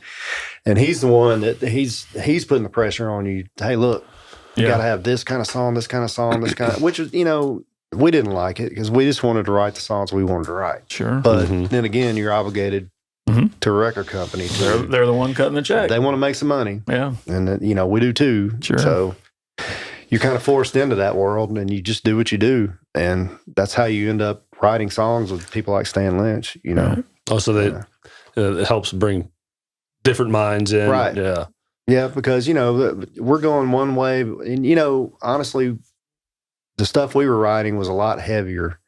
B: and he's the one that he's putting the pressure on you. Hey, look, you got to have this kind of song, this kind of song, this kind of. Which is, we didn't like it because we just wanted to write the songs we wanted to write.
E: Sure,
B: but then again, you're obligated to a record company.
E: They're the one cutting the check.
B: They want to make some money.
E: Yeah.
B: And, we do too.
E: Sure.
B: So you're kind of forced into that world and you just do what you do. And that's how you end up writing songs with people like Stan Lynch,
E: Right.
C: Oh, so it helps bring different minds in.
B: Right.
C: Yeah.
B: Yeah, because, we're going one way. And, honestly, the stuff we were writing was a lot heavier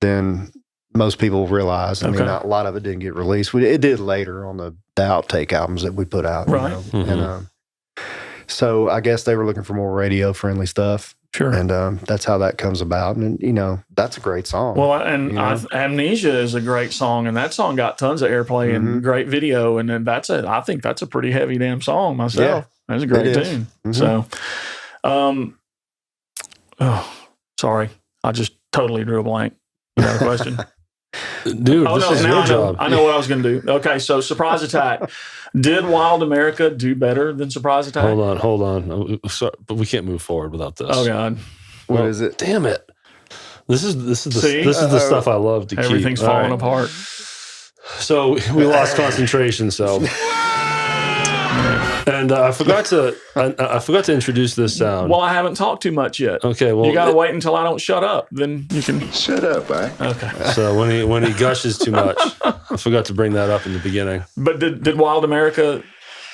B: than most people realize. I mean, a lot of it didn't get released. It did later on the outtake albums that we put out.
E: Right.
B: And so I guess they were looking for more radio friendly stuff.
E: Sure.
B: And that's how that comes about. And, that's a great song.
E: Well, and Amnesia is a great song, and that song got tons of airplay and great video. And then I think that's a pretty heavy damn song myself. That's a great tune. So, sorry. I just totally drew a blank. You got a question?
C: Dude, this is your job.
E: I know what I was going to do. Okay, so Surprise Attack. Did Wild America do better than Surprise Attack?
C: Hold on. Sorry, but we can't move forward without this.
E: Oh God,
B: What is it?
C: Damn it! This is the stuff I love to keep.
E: Everything's falling apart.
C: So we lost concentration. So, and I forgot to introduce this sound.
E: Well, I haven't talked too much yet.
C: Okay, well
E: you got to wait until I don't shut up. Then you can
F: shut up, eh?
E: Okay.
C: So when he gushes too much, I forgot to bring that up in the beginning.
E: But did Wild America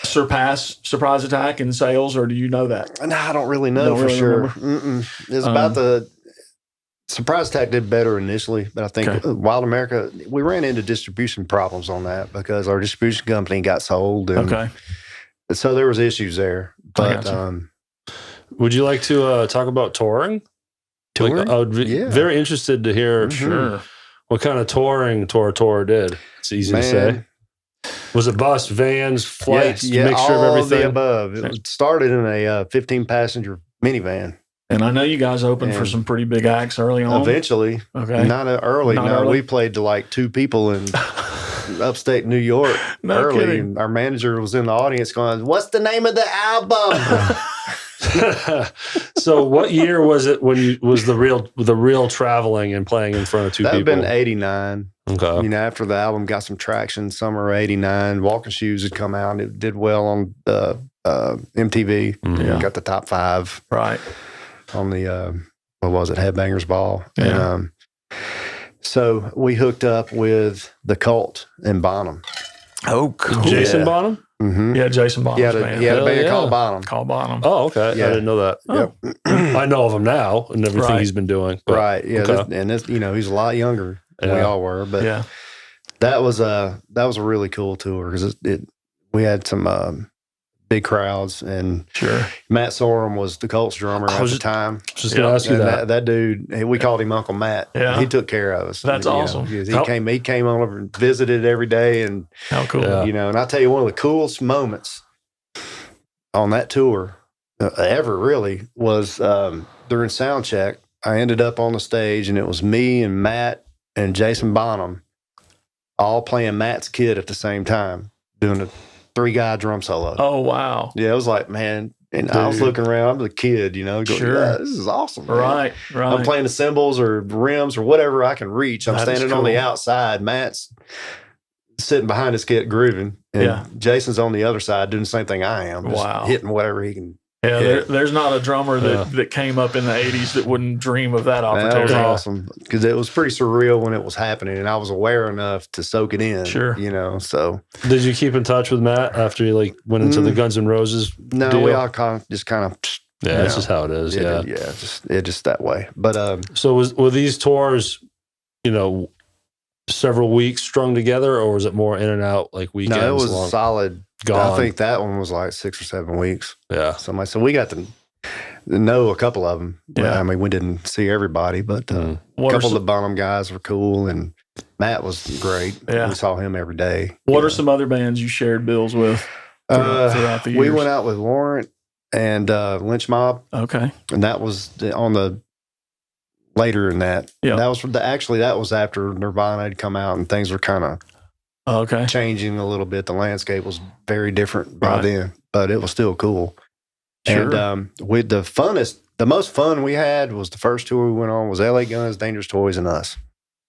E: surpass Surprise Attack in sales, or do you know that?
B: No, I don't really know for sure. It's about the Surprise Attack did better initially, but I think Wild America, we ran into distribution problems on that because our distribution company got sold. And so there was issues there. But
C: would you like to talk about touring?
B: Touring?
C: I would be very interested to hear what kind of touring Tora Tora did. It's easy to say. Was it bus, vans, flights, mixture
B: all
C: of everything?
B: The above. It started in a 15-passenger minivan.
E: And I know you guys opened for some pretty big acts early on.
B: Eventually.
E: Okay.
B: Not early.
E: Not
B: no,
E: early?
B: we played to like 2 people in upstate New York early.
E: Kidding.
B: And our manager was in the audience going, "What's the name of the album?"
C: So what year was it when you was the real traveling and playing in front of 2 people?
B: That had been 89.
C: Okay.
B: You know, after the album got some traction, summer 89, Walking Shoes had come out. It did well on MTV.
C: Mm-hmm.
B: Got the top 5.
E: Right.
B: On the, what was it, Headbangers Ball.
E: Yeah.
B: And, so we hooked up with The Cult in Bonham.
E: Oh, cool.
C: Jason Bonham?
B: Mm-hmm.
E: Yeah, Jason Bonham's band.
B: He had a band called Bonham.
E: Called Bonham.
C: Oh, okay.
B: Yeah.
C: I didn't know that.
B: Yep.
C: I know of him now and everything he's been doing. But,
B: Right. Yeah.
C: Okay.
B: And this, you know, he's a lot younger than we all were. But that was a really cool tour because we had some big crowds, and Matt Sorum was the Colts drummer at the time.
C: Just going to ask you
B: that dude, we called him Uncle Matt.
E: Yeah.
B: He took care of us.
E: That's awesome.
B: He came on over and visited every day, and
E: how cool.
B: You know, and I tell you, one of the coolest moments on that tour ever really was during sound check. I ended up on the stage, and it was me and Matt and Jason Bonham all playing Matt's kid at the same time, doing a 3-guy drum solo.
E: Oh, wow.
B: Yeah, it was like, man, and I was looking around, I'm the kid, you know, going, yeah, this is awesome. Man.
E: Right.
B: I'm playing the cymbals or rims or whatever I can reach. I'm standing on the outside. Matt's sitting behind his kid grooving, and Jason's on the other side doing the same thing I am. Just hitting whatever he can.
E: Yeah, there's not a drummer that came up in the 80s that wouldn't dream of that opportunity.
B: That was awesome because it was pretty surreal when it was happening, and I was aware enough to soak it in.
E: Sure.
B: You know, so.
C: Did you keep in touch with Matt after you went into the Guns N' Roses
B: No,
C: deal?
B: we all kind of.
C: Yeah, that's just how it is. Yeah.
B: Just that way. But
C: so were these tours, you know, several weeks strung together, or was it more in and out like weekends?
B: No, it was solid.
C: Gone.
B: I think that one was like 6 or 7 weeks.
C: Yeah.
B: So we got to know a couple of them.
E: Yeah.
B: I mean, we didn't see everybody, but a couple of the Bonham guys were cool, and Matt was great.
E: Yeah.
B: We saw him every day.
E: What are some other bands you shared bills with throughout the years?
B: We went out with Warrant and Lynch Mob.
E: Okay.
B: And that was on the later in that.
E: Yeah.
B: That was after Nirvana had come out and things were kind of changing a little bit. The landscape was very different by then, but it was still cool.
E: Sure.
B: And with the most fun we had was the first tour we went on was LA Guns, Dangerous Toys, and us.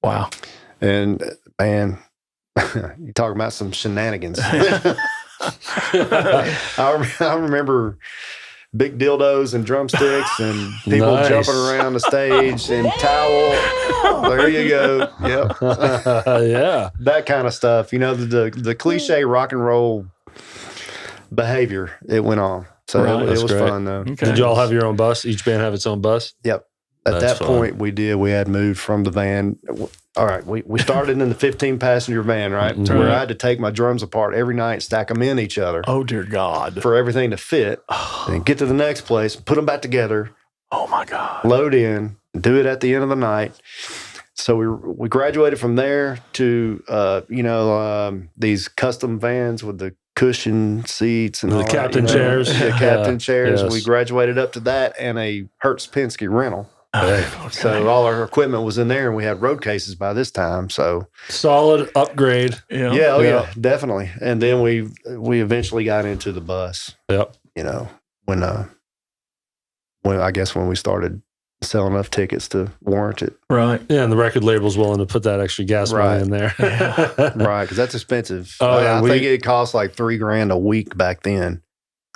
E: Wow.
B: And man, you talk about some shenanigans. I remember big dildos and drumsticks and people jumping around the stage and towel. There you go. Yep.
C: Yeah.
B: That kind of stuff. You know, the cliche rock and roll behavior, it went on. So it was
C: great.
B: fun, though.
C: Okay. Did you all have your own bus? Each band have its own bus?
B: Yep. At that point, we did. We had moved from the van. All right, we started in the 15-passenger van, right?
C: Mm-hmm.
B: Where I had to take my drums apart every night, stack them in each other.
E: Oh, dear God.
B: For everything to fit. And get to the next place, put them back together.
E: Oh, my God.
B: Load in, do it at the end of the night. So we graduated from there to, these custom vans with the cushion seats and
C: the
B: all
C: captain
B: that,
C: chairs.
B: Yeah, captain chairs.
C: Yes.
B: We graduated up to that and a Hertz Penske rental. So all our equipment was in there, and we had road cases by this time. So
C: Solid upgrade.
B: yeah, definitely. And then we eventually got into the bus.
C: Yep.
B: You know, when I guess when we started selling enough tickets to warrant it.
E: Right.
C: Yeah, and the record label's willing to put that extra gas money in there.
B: Right, because that's expensive.
C: Oh,
B: I think it cost like $3,000 a week back then.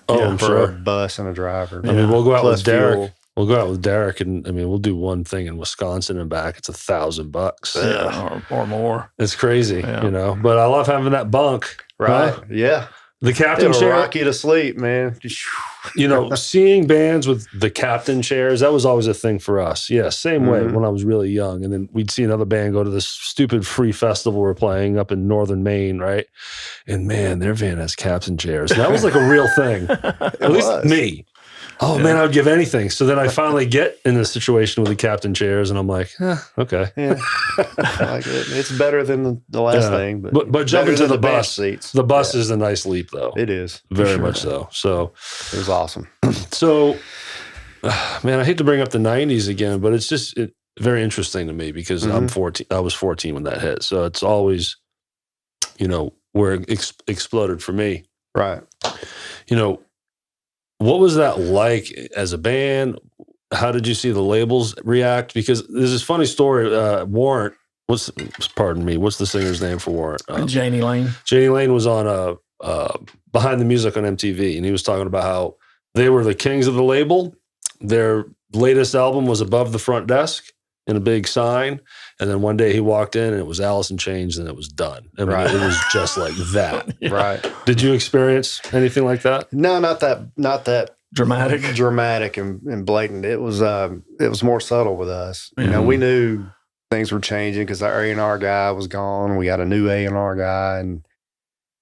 C: Oh, I'm
B: for
C: sure.
B: a bus and a driver.
C: I mean, we'll go out
B: Plus
C: with Derek.
B: fuel.
C: We'll go out with Derek, and I mean, we'll do one thing in Wisconsin and back. It's $1,000.
E: Yeah, or more.
C: It's crazy,
E: Yeah.
C: you know. But I love having that bunk.
B: Right.
C: Huh?
B: Yeah.
C: The captain
B: It'll
C: chair.
B: rock you to sleep, man.
C: You know, seeing bands with the captain chairs, that was always a thing for us. Yeah, same way when I was really young. And then we'd see another band go to this stupid free festival we're playing up in northern Maine, right? And man, their van has captain chairs. And that was like a real thing. At least me. Oh man, I would give anything. So then I finally get in a situation with the captain chairs, and I'm like, okay.
B: Yeah. Like it's better than the last thing.
C: But jumping to the bus
B: seats.
C: The bus is a nice leap, though.
B: It is.
C: Very much so. So
B: it was awesome.
C: So, man, I hate to bring up the 90s again, but it's just very interesting to me because I'm 14. I was 14 when that hit. So it's always, you know, where it exploded for me.
B: Right.
C: You know, what was that like as a band? How did you see the labels react? Because there's this funny story. Warrant, pardon me, what's the singer's name for Warrant?
E: Janie Lane.
C: Janie Lane was on Behind the Music on MTV, and he was talking about how they were the kings of the label. Their latest album was above the front desk in a big sign. And then one day he walked in and it was Alice in Chains and it was done. I mean, it was just like that.
B: Right.
C: Did you experience anything like that?
B: No, not that
E: dramatic
B: and blatant. It was more subtle with us. You know, we knew things were changing because our A&R guy was gone. We got a new A&R guy, and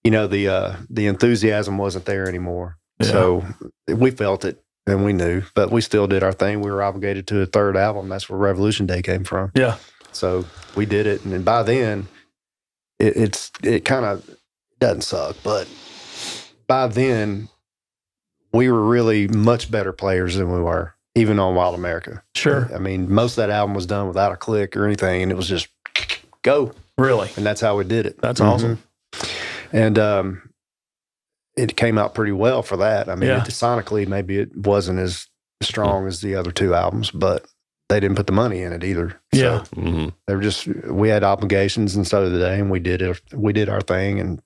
B: you know, the enthusiasm wasn't there anymore. Yeah. So we felt it and we knew, but we still did our thing. We were obligated to a third album. That's where Revolution Day came from.
E: Yeah.
B: So we did it. And then by then it kind of doesn't suck, but by then we were really much better players than we were, even on Wild America.
E: Sure.
B: I mean, most of that album was done without a click or anything, and it was just go.
E: Really?
B: And that's how we did it.
E: That's awesome.
B: And it came out pretty well for that. I mean, sonically, maybe it wasn't as strong as the other two albums, but they didn't put the money in it either.
E: Yeah.
B: So they were just, we had obligations, and so did they, and we did it. We did our thing and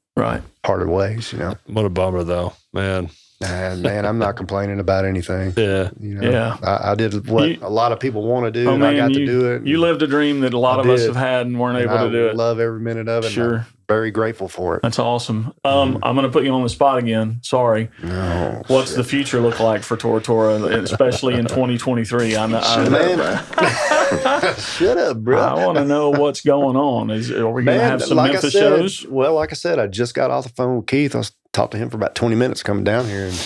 B: parted ways, you know.
C: What a bummer, though, man.
B: And man, I'm not complaining about anything.
C: Yeah.
B: You know, I did what a lot of people want to do, and I got to do it.
E: You lived a dream that a lot of us have had and weren't able to do it.
B: I love every minute of it.
E: Sure.
B: I'm very grateful for it.
E: That's awesome. I'm going to put you on the spot again. Sorry.
B: No.
E: What's the future look like for Tora Tora, especially in 2023?
B: Shut up, bro.
E: I want to know what's going on. Are we going to have some Memphis shows?
B: Well, like I said, I just got off the phone with Keith. I talked to him for about 20 minutes coming down here. And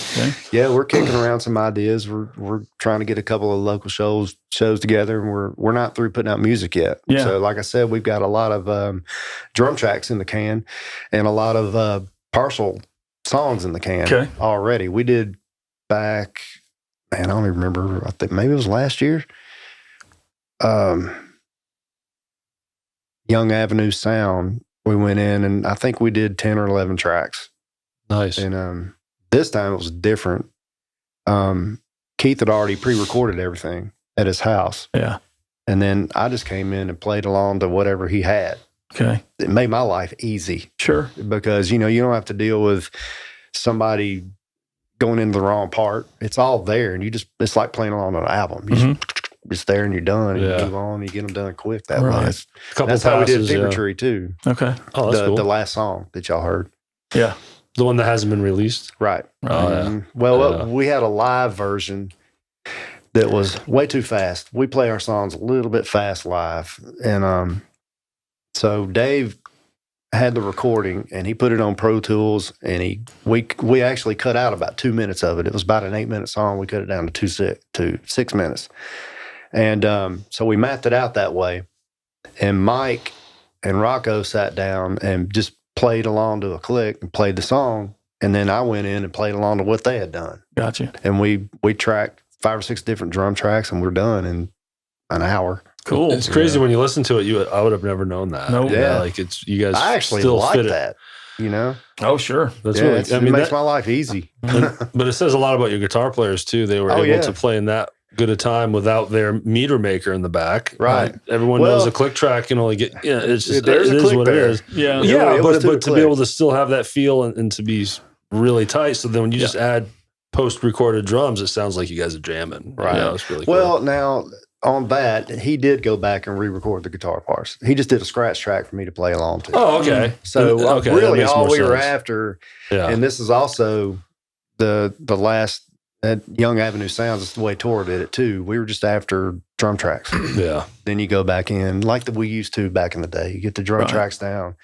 B: yeah, we're kicking around some ideas. We're trying to get a couple of local shows together, and we're not through putting out music yet.
E: Yeah.
B: So like I said, we've got a lot of drum tracks in the can and a lot of partial songs in the can already. We did back, man, I don't even remember. I think maybe it was last year. Young Avenue Sound, we went in and I think we did 10 or 11 tracks.
C: Nice.
B: And this time it was different. Keith had already pre-recorded everything at his house.
E: Yeah.
B: And then I just came in and played along to whatever he had.
E: Okay.
B: It made my life easy.
E: Sure.
B: Because, you know, you don't have to deal with somebody going into the wrong part. It's all there. And it's like playing along on an album. It's there and you're done. And you move on. You get them done quick that way. That's how we did Fevertree too.
E: Okay.
C: Oh, that's cool.
B: The last song that y'all heard.
E: Yeah.
C: The one that hasn't been released?
B: Right.
C: Oh, yeah.
B: Well, we had a live version that was way too fast. We play our songs a little bit fast live. And so Dave had the recording and he put it on Pro Tools, and we actually cut out about 2 minutes of it. It was about an 8-minute song. We cut it down to 6 minutes. And so we mapped it out that way. And Mike and Rocco sat down and just played along to a click and played the song. And then I went in and played along to what they had done.
E: Gotcha.
B: And we tracked 5 or 6 different drum tracks, and we're done. And an hour.
E: Cool.
C: It's crazy when you listen to it. I would have never known that.
E: Nope.
B: Yeah.
C: Like it's you guys.
B: I actually
C: still
B: like
C: fit it.
B: that. You know,
E: Oh, sure.
C: That's
B: yeah,
C: really.
B: it makes my life easy.
C: but it says a lot about your guitar players too. They were able to play in that good a time without their meter maker in the back.
B: Right.
C: Everyone knows a click track can only get. Yeah, it's just
B: there's
C: it
B: a
C: is
B: click
C: what
B: there.
C: it is.
E: Yeah.
C: Yeah,
B: it was
C: but
B: to
C: to be able to still have that feel and to be really tight. So then when you just add post-recorded drums, it sounds like you guys are jamming.
B: Right.
C: Yeah, it's really cool.
B: Well, now on that, he did go back and re-record the guitar parts. He just did a scratch track for me to play along to.
C: Oh, okay.
B: So
C: Okay,
B: really,
C: that makes
B: all
C: more
B: we were
C: sense.
B: after,
C: Yeah.
B: and this is also the last at Young Avenue Sounds. It's the way Tora did it too. We were just after drum tracks.
C: Yeah.
B: Then you go back in like we used to back in the day. You get the drum tracks down.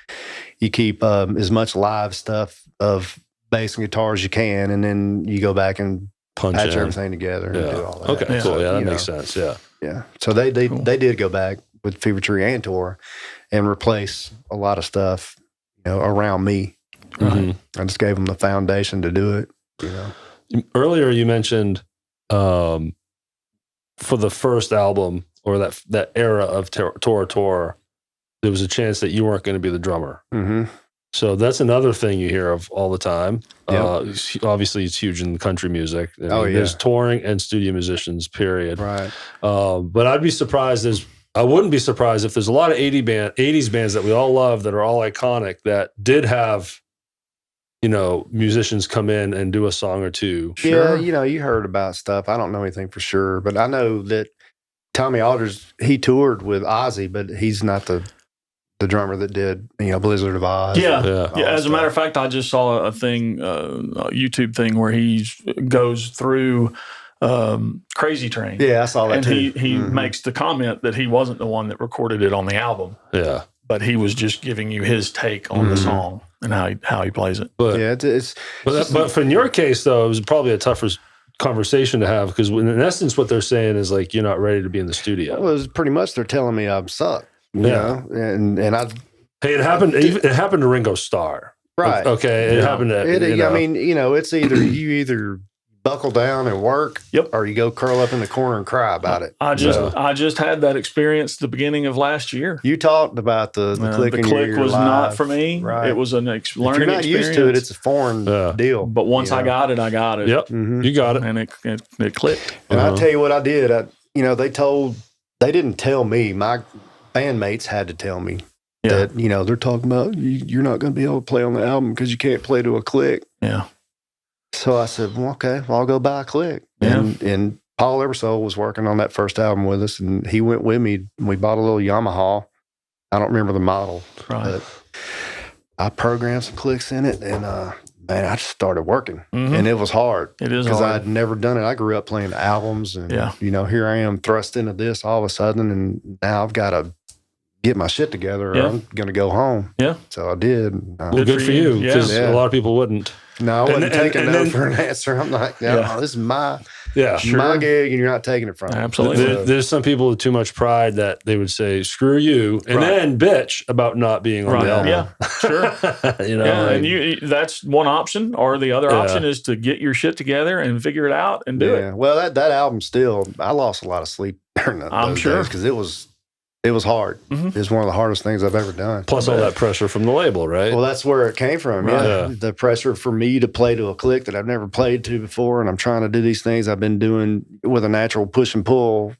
B: You keep as much live stuff of bass and guitar as you can, and then you go back and
C: Punch
B: patch
C: in.
B: everything together and do all that.
C: Okay, cool. Yeah, that
B: you
C: makes
B: know,
C: sense. Yeah.
B: Yeah. So they did go back with Fevertree and Tora and replace a lot of stuff, around me.
C: Mhm.
B: I just gave them the foundation to do it.
C: Earlier, you mentioned for the first album or that era of Tora Tora, there was a chance that you weren't going to be the drummer.
B: Mm-hmm.
C: So that's another thing you hear of all the time.
B: Yep.
C: Obviously, it's huge in country music. I mean,
B: yeah.
C: There's touring and studio musicians, period.
B: Right.
C: But I'd be surprised. I wouldn't be surprised if there's a lot of 80s bands that we all love that are all iconic that did have, musicians come in and do a song or two.
B: Sure. Yeah, you heard about stuff. I don't know anything for sure, but I know that Tommy Alders, he toured with Ozzy, but he's not the drummer that did, Blizzard of Oz.
E: Yeah. As a matter of fact, I just saw a thing, a YouTube thing where he goes through Crazy Train.
B: Yeah, I saw that
E: and
B: too.
E: he makes the comment that he wasn't the one that recorded it on the album.
C: Yeah.
E: But he was just giving you his take on the song and how he plays it.
C: But
B: yeah,
C: but for in your case though, it was probably a tougher conversation to have because in essence, what they're saying is like you're not ready to be in the studio.
B: Well, it was pretty much they're telling me I'm suck. You know, and I.
C: Hey, it happened. It happened to Ringo Starr.
B: Right.
C: Okay. It happened to.
B: I mean, it's either buckle down and work, or you go curl up in the corner and cry about it.
E: I just had that experience the beginning of last year.
B: You talked about the click.
E: The click was not for me.
B: Right.
E: It was learning
B: if you're not
E: experience.
B: used to it, it's a foreign deal.
E: But once I got it, I got it.
C: Yep. You got it.
E: And it clicked.
B: And I'll tell you what I did. They didn't tell me. My bandmates had to tell me that, they're talking about you're not going to be able to play on the album because you can't play to a click.
E: Yeah.
B: So I said, well, okay, I'll go buy a click.
E: Yeah.
B: And Paul Ebersole was working on that first album with us, and he went with me. We bought a little Yamaha. I don't remember the model, but I programmed some clicks in it, and man, I just started working, and it was hard.
E: It is
B: because
E: hard.
B: I'd never done it. I grew up playing albums, and here I am thrust into this all of a sudden, and now I've got to get my shit together, or I'm going to go home.
E: Yeah.
B: So I did.
C: Well, good for you, because a lot of people wouldn't.
B: No, I wasn't taking no for an answer. I'm like, no, this is my my gig, and you're not taking it from me.
E: Absolutely.
C: There's some people with too much pride that they would say, screw you, and then bitch about not being on the album.
E: Yeah, sure. And that's one option, or the other option is to get your shit together and figure it out and do it.
B: Well, that album still, I lost a lot of sleep during those days because it was hard. It's one of the hardest things I've ever done.
C: Plus all that pressure from the label, right?
B: Well, that's where it came from. Yeah. The pressure for me to play to a click that I've never played to before. And I'm trying to do these things I've been doing with a natural push and pull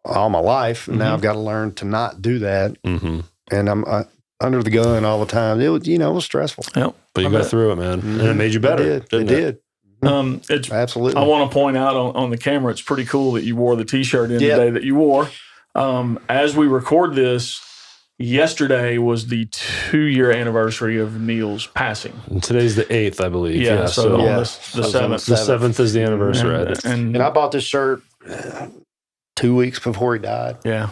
B: all my life. And now I've got to learn to not do that. And I'm under the gun all the time. It was, it was stressful.
E: Yep.
C: But you got through it, man. And it made you better.
B: It did.
E: It's
B: absolutely.
E: I want to point out on the camera, it's pretty cool that you wore the T-shirt in today that you wore. As we record this, yesterday was the 2-year anniversary of Neil's passing.
C: And today's the 8th, I believe.
E: Yeah, so the 7th.
C: The 7th is the anniversary.
E: And
B: I bought this shirt 2 weeks before he died.
E: Yeah.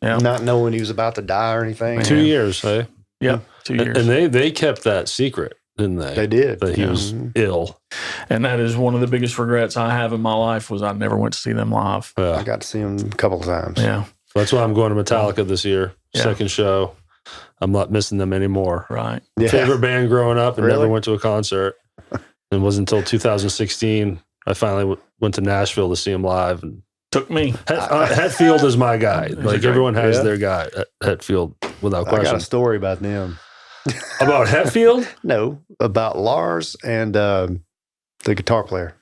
B: Not knowing he was about to die or anything.
C: 2 years, hey?
E: Yeah, 2 years.
C: And they kept that secret, didn't they?
B: They did.
C: That he was ill.
E: And that is one of the biggest regrets I have in my life was I never went to see them live.
B: I got to see them a couple of times.
E: Yeah.
C: That's why I'm going to Metallica this year. Second show. I'm not missing them anymore.
E: Right.
B: Yeah.
C: Favorite band growing up and never went to a concert. It wasn't until 2016 I finally went to Nashville to see them live and
E: took me.
C: Hetfield is my guy. Like everyone has
B: Yeah.
C: their guy. Hetfield, without
B: I got
C: question.
B: a story about them.
C: About Hetfield?
B: No, about Lars and the guitar player.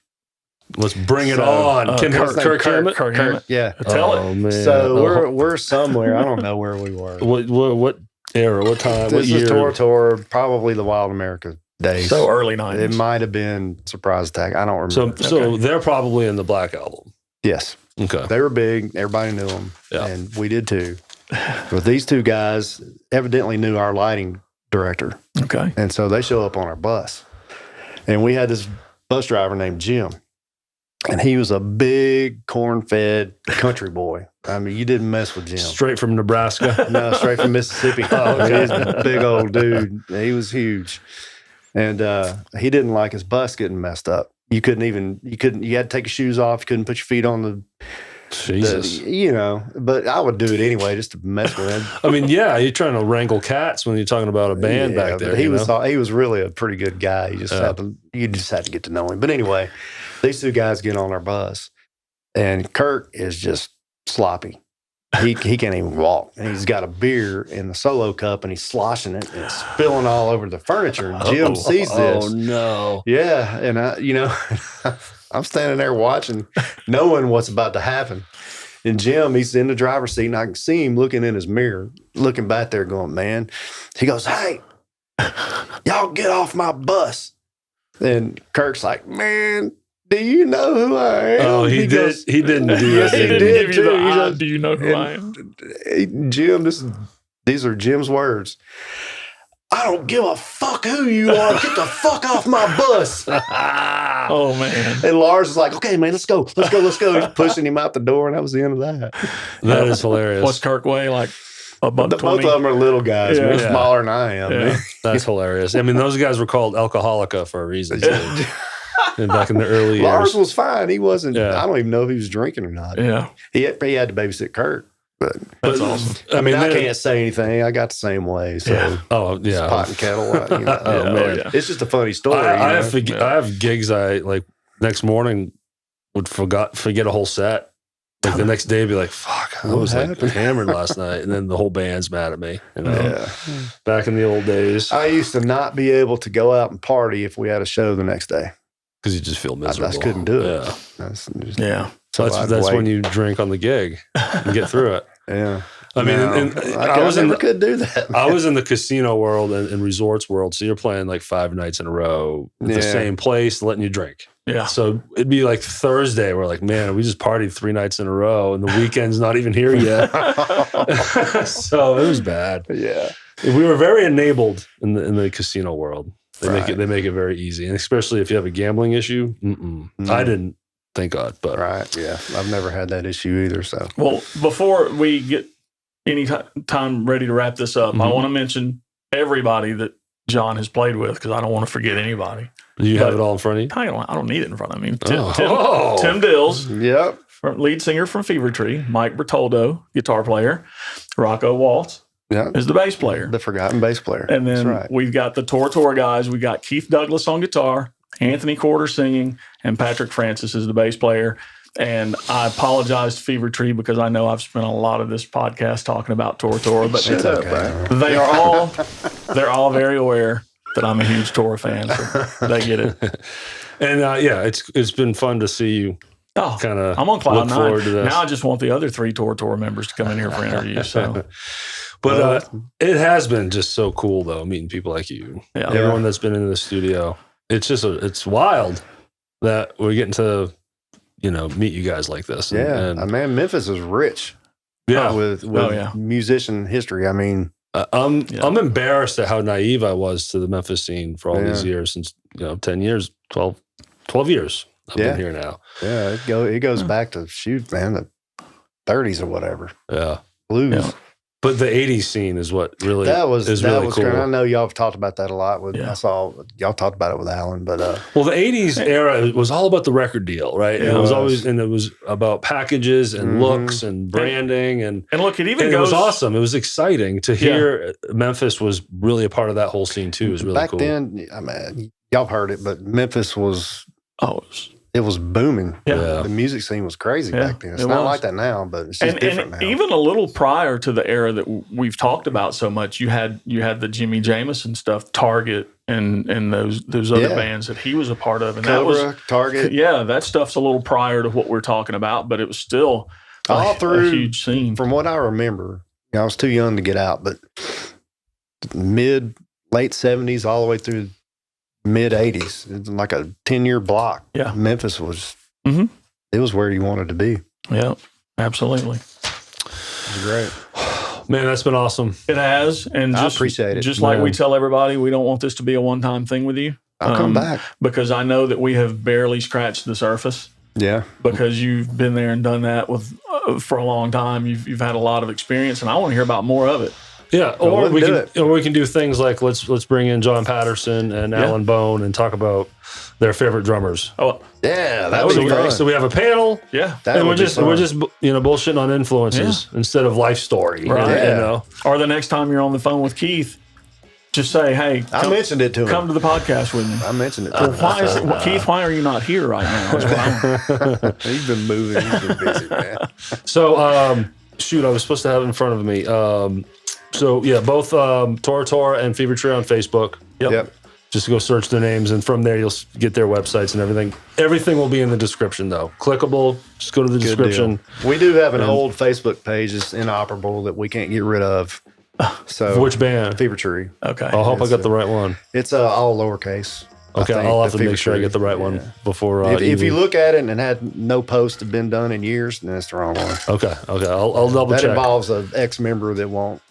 C: Let's bring it
B: So,
C: on. Kirk Hammett?
E: Kirk Hammett.
B: Yeah.
E: Tell
C: Oh,
E: it.
C: man.
B: So we're somewhere. I don't know where we were.
C: What era? What time?
B: This
C: what
B: is
C: year?
B: Tora Tora, probably the Wild America days.
E: So early
B: It
E: 90s.
B: might have been Surprise Attack. I don't remember.
C: So they're probably in the Black Album.
B: Yes,
C: Okay.
B: they were big. Everybody knew them,
C: Yeah.
B: and we did too. But these two guys evidently knew our lighting director,
E: Okay.
B: and so they show up on our bus, and we had this bus driver named Jim, and he was a big corn-fed country boy. I mean, you didn't mess with Jim.
C: Straight from Nebraska.
B: No, straight from Mississippi. He's a big old dude. He was huge. And he didn't like his bus getting messed up. You had to take your shoes off. You couldn't put your feet on the
C: Jesus.
B: but I would do it anyway just to mess with him.
C: I mean, yeah, you're trying to wrangle cats when you're talking about a band
B: Yeah,
C: back there.
B: but he
C: you
B: was
C: know?
B: he was really a pretty good guy. You just had to get to know him. But anyway, these two guys get on our bus, and Kirk is just sloppy. He can't even walk, and he's got a beer in the solo cup, and he's sloshing it, and it's spilling all over the furniture. And Jim sees this.
C: Oh no!
B: Yeah, and I'm standing there watching, knowing what's about to happen. And Jim, he's in the driver's seat, and I can see him looking in his mirror, looking back there, going, "Man," he goes, "Hey, y'all get off my bus." And Kirk's like, "Man, do you know who I am?"
C: Oh, he
B: goes,
C: didn't do
B: Yes,
C: that.
B: he
E: He didn't
B: did
E: give you
B: too.
E: the
B: He
E: eye.
B: goes,
E: Do you know who I
B: and,
E: am?
B: "Hey, Jim, these are Jim's words. I don't give a fuck who you are. Get the fuck off my bus."
E: Oh, man.
B: And Lars is like, "Okay, man, let's go. He's pushing him out the door, and that was the end of that.
C: That is hilarious.
E: What's Kirk weigh? Like a buck
B: Both
E: 20?
B: of them are little guys.
E: Yeah.
B: They're
C: Yeah.
B: smaller than I am.
E: Yeah.
B: Man.
C: That's hilarious. I mean, those guys were called Alcoholica for a reason. Too. And back in the early years.
B: Lars was fine. He wasn't.
C: Yeah.
B: I don't even know if he was drinking or not.
E: Yeah.
B: He had to babysit Kurt. But
E: That's awesome.
C: I mean,
B: I
C: they're-
B: can't say anything. I got the same way. So
E: Yeah.
C: Oh
B: it's
C: yeah.
B: pot and kettle. You know.
C: Oh,
E: Yeah,
C: man.
E: yeah.
B: It's just a funny story.
C: I
B: you know?
C: have gigs I like next morning would forget a whole set. Like the next day, be like, "Fuck, I
B: What
C: was like
B: happened?
C: hammered last night," and then the whole band's mad at me. You know,
B: Yeah.
C: back in the old days,
B: I used to not be able to go out and party if we had a show the next day.
C: because you just feel
B: I
C: miserable.
B: just couldn't do it.
C: Yeah,
B: That's just,
E: Yeah.
C: so
B: I'd
C: that's
B: wait.
C: when you drink on the gig and get through it.
B: Yeah.
C: I mean,
B: No,
C: and
B: I never could do that.
C: I was in the casino world and resorts world, so you're playing like 5 nights in a row at the
B: Yeah.
C: same place, letting you drink.
E: Yeah.
C: So it'd be like Thursday. We're like, man, we just partied 3 nights in a row, and the weekend's not even here yet. So it was bad.
B: Yeah.
C: We were very enabled in the casino world. They
B: Right.
C: make it very easy, and especially if you have a gambling issue. I didn't, thank God, but
B: Right. Yeah. I've never had that issue either. So
E: Well, before we get any time ready to wrap this up, I want to mention everybody that John has played with because I don't want to forget anybody.
C: you have it all in front of you.
E: I don't need it in front of me.
C: Oh.
E: Tim Dills,
B: yep.
E: lead singer from Fevertree, Mike Bertoldo, guitar player, Rocco Waltz
B: Yeah.
E: is the bass player.
B: The forgotten bass player.
E: And then
B: That's right.
E: we've got the Tora Tora guys. We got Keith Douglas on guitar, Anthony Corder singing, and Patrick Francis is the bass player. And I apologize to Fevertree because I know I've spent a lot of this podcast talking about Tora Tora, but
B: It's okay.
E: they're all very aware that I'm a huge Tora fan, so they get it.
C: And yeah, it's been fun to see you.
E: Oh,
C: Kind of.
E: I'm on cloud nine.
C: forward to this.
E: Now I just want the other 3 Tora Tora members to come in here for interviews. So
C: But it has been just so cool though, meeting people like you.
E: yeah,
C: Everyone that's been in the studio. It's just it's wild that we're getting to meet you guys like this.
B: Yeah.
C: and
B: Man, Memphis is rich
C: yeah.
B: with
E: yeah.
B: musician history. I mean,
C: I'm embarrassed at how naive I was to the Memphis scene for all these
B: Yeah.
C: years, since 10 years, 12 years I've
B: Yeah.
C: been here now.
B: yeah, it goes back to the 30s or whatever.
C: Yeah.
B: Blues.
E: Yeah.
C: But the 80s scene is what really
B: That was
C: really
B: was
C: cool.
B: great. I know y'all have talked about that a lot.
E: Yeah.
B: I saw y'all talked about it with Alan, but
C: Well, the 80s era was all about the record deal, right?
E: Yeah,
C: And it was
B: it was.
C: always, and it was about packages and
B: Mhm.
C: looks and branding. And
E: and look, it even
C: it
E: goes
C: was awesome. It was exciting to hear Memphis was really a part of that whole scene too. It was really
B: back
C: cool.
B: then, I mean, y'all heard it, but Memphis was
E: Oh,
B: it was booming.
C: Yeah.
B: The music scene was crazy
E: Yeah,
B: back then. It's
E: it
B: not
E: was.
B: like that now, but it's just different
E: and
B: now.
E: even a little prior to the era that we've talked about so much, you had the Jimmy Jameson stuff, Target, and those other bands that he was a part of, and
B: Cobra,
E: that was
B: Target.
E: Yeah, that stuff's a little prior to what we're talking about, but it was still
B: All through
E: a huge scene.
B: From what I remember, I was too young to get out, but late 70s all the way through mid 80s, it's like a 10-year block.
E: Yeah.
B: Memphis was,
E: Mhm.
B: it was where you wanted to be.
E: Yeah, absolutely.
B: It was great.
C: Man, that's been awesome.
E: It has, and
B: I
E: just,
B: appreciate it.
E: Just like
C: Yeah.
E: we tell everybody, we don't want this to be a one-time thing with you.
B: I'll come back.
E: because I know that we have barely scratched the surface.
B: Yeah.
E: Because you've been there and done that with for a long time. You've had a lot of experience, and I want to hear about more of it.
C: Yeah, or we can do things like let's bring in John Patterson and Alan Bone and talk about their favorite drummers.
E: Oh,
B: Yeah, that would be fun.
C: So we have a panel.
E: yeah.
C: And we're just bullshitting on influences instead of life story.
E: Right.
C: You
B: Yeah.
C: know?
E: Or the next time you're on the phone with Keith, just say, "Hey,
B: I mentioned it to him.
E: come to the podcast with me."
B: I mentioned it to
E: Well,
B: him.
E: why is it, Keith? Why are you not here right now? Is what I'm-
B: He's been moving. He's been busy, man.
C: So shoot, I was supposed to have it in front of me. So yeah, both Tora Tora and Fevertree on Facebook.
B: Yep.
C: Just go search their names, and from there you'll get their websites and everything. Everything will be in the description, though. Clickable. Just go to the
B: Good
C: description.
B: deal. We do have an old Facebook page that's inoperable that we can't get rid of. So
C: Which band?
B: Fevertree.
E: okay.
C: I hope I got the right one.
B: It's all lowercase.
C: Okay,
B: I think,
C: I'll have
B: the
C: to make sure I
B: Fevertree.
C: get the right one
B: Yeah.
C: before.
B: If you look at it and it had no post have been done in years, then it's the wrong one.
C: okay, I'll double
B: That
C: check.
B: involves an ex-member that won't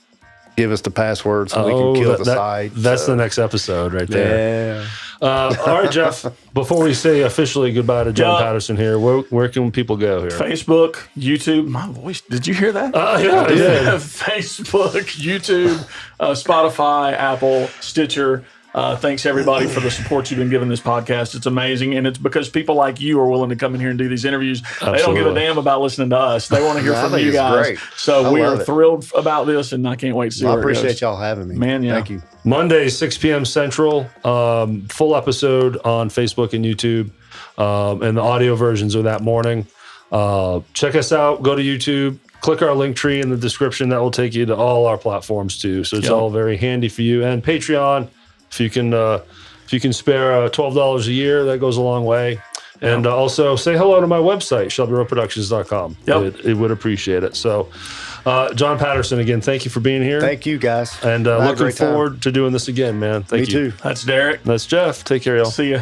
B: give us the password so we can kill the site.
C: That's
B: so.
C: the next episode right there.
B: Yeah.
C: All right, Jeff. Before we say officially goodbye to John
E: Yeah.
C: Patterson here, where can people go here?
E: Facebook, YouTube. My voice. Did you hear that?
C: Yeah, I did.
E: Facebook, YouTube, Spotify, Apple, Stitcher. Thanks everybody for the support you've been giving this podcast. It's amazing, and it's because people like you are willing to come in here and do these interviews. They don't give a
C: Absolutely.
E: damn about listening to us. They want to hear
B: I
E: from
B: think
E: you
B: it's
E: guys.
B: great.
E: So
B: I
E: we are
B: love it.
E: thrilled about this, and I can't wait to see
B: I
E: where it
B: appreciate
E: goes.
B: y'all having me.
E: Man, yeah.
B: Thank you.
C: Monday, 6 p.m. Central. Full episode on Facebook and YouTube, and the audio versions are that morning. Check us out. Go to YouTube. Click our link tree in the description. That will take you to all our platforms too. So it's all very handy for you. And Patreon, if you can spare $12 a year, that goes a long way. And also say hello to my website, ShelbyRowProductions.com.
E: Yep.
C: It would appreciate it. So, John Patterson, again, thank you for being here.
B: Thank you, guys.
C: And
B: Had a
C: looking
B: great time.
C: forward to doing this again, man. Thank
B: Me
C: you.
B: too.
E: That's Derek.
C: That's Jeff. Take care, y'all.
E: See ya.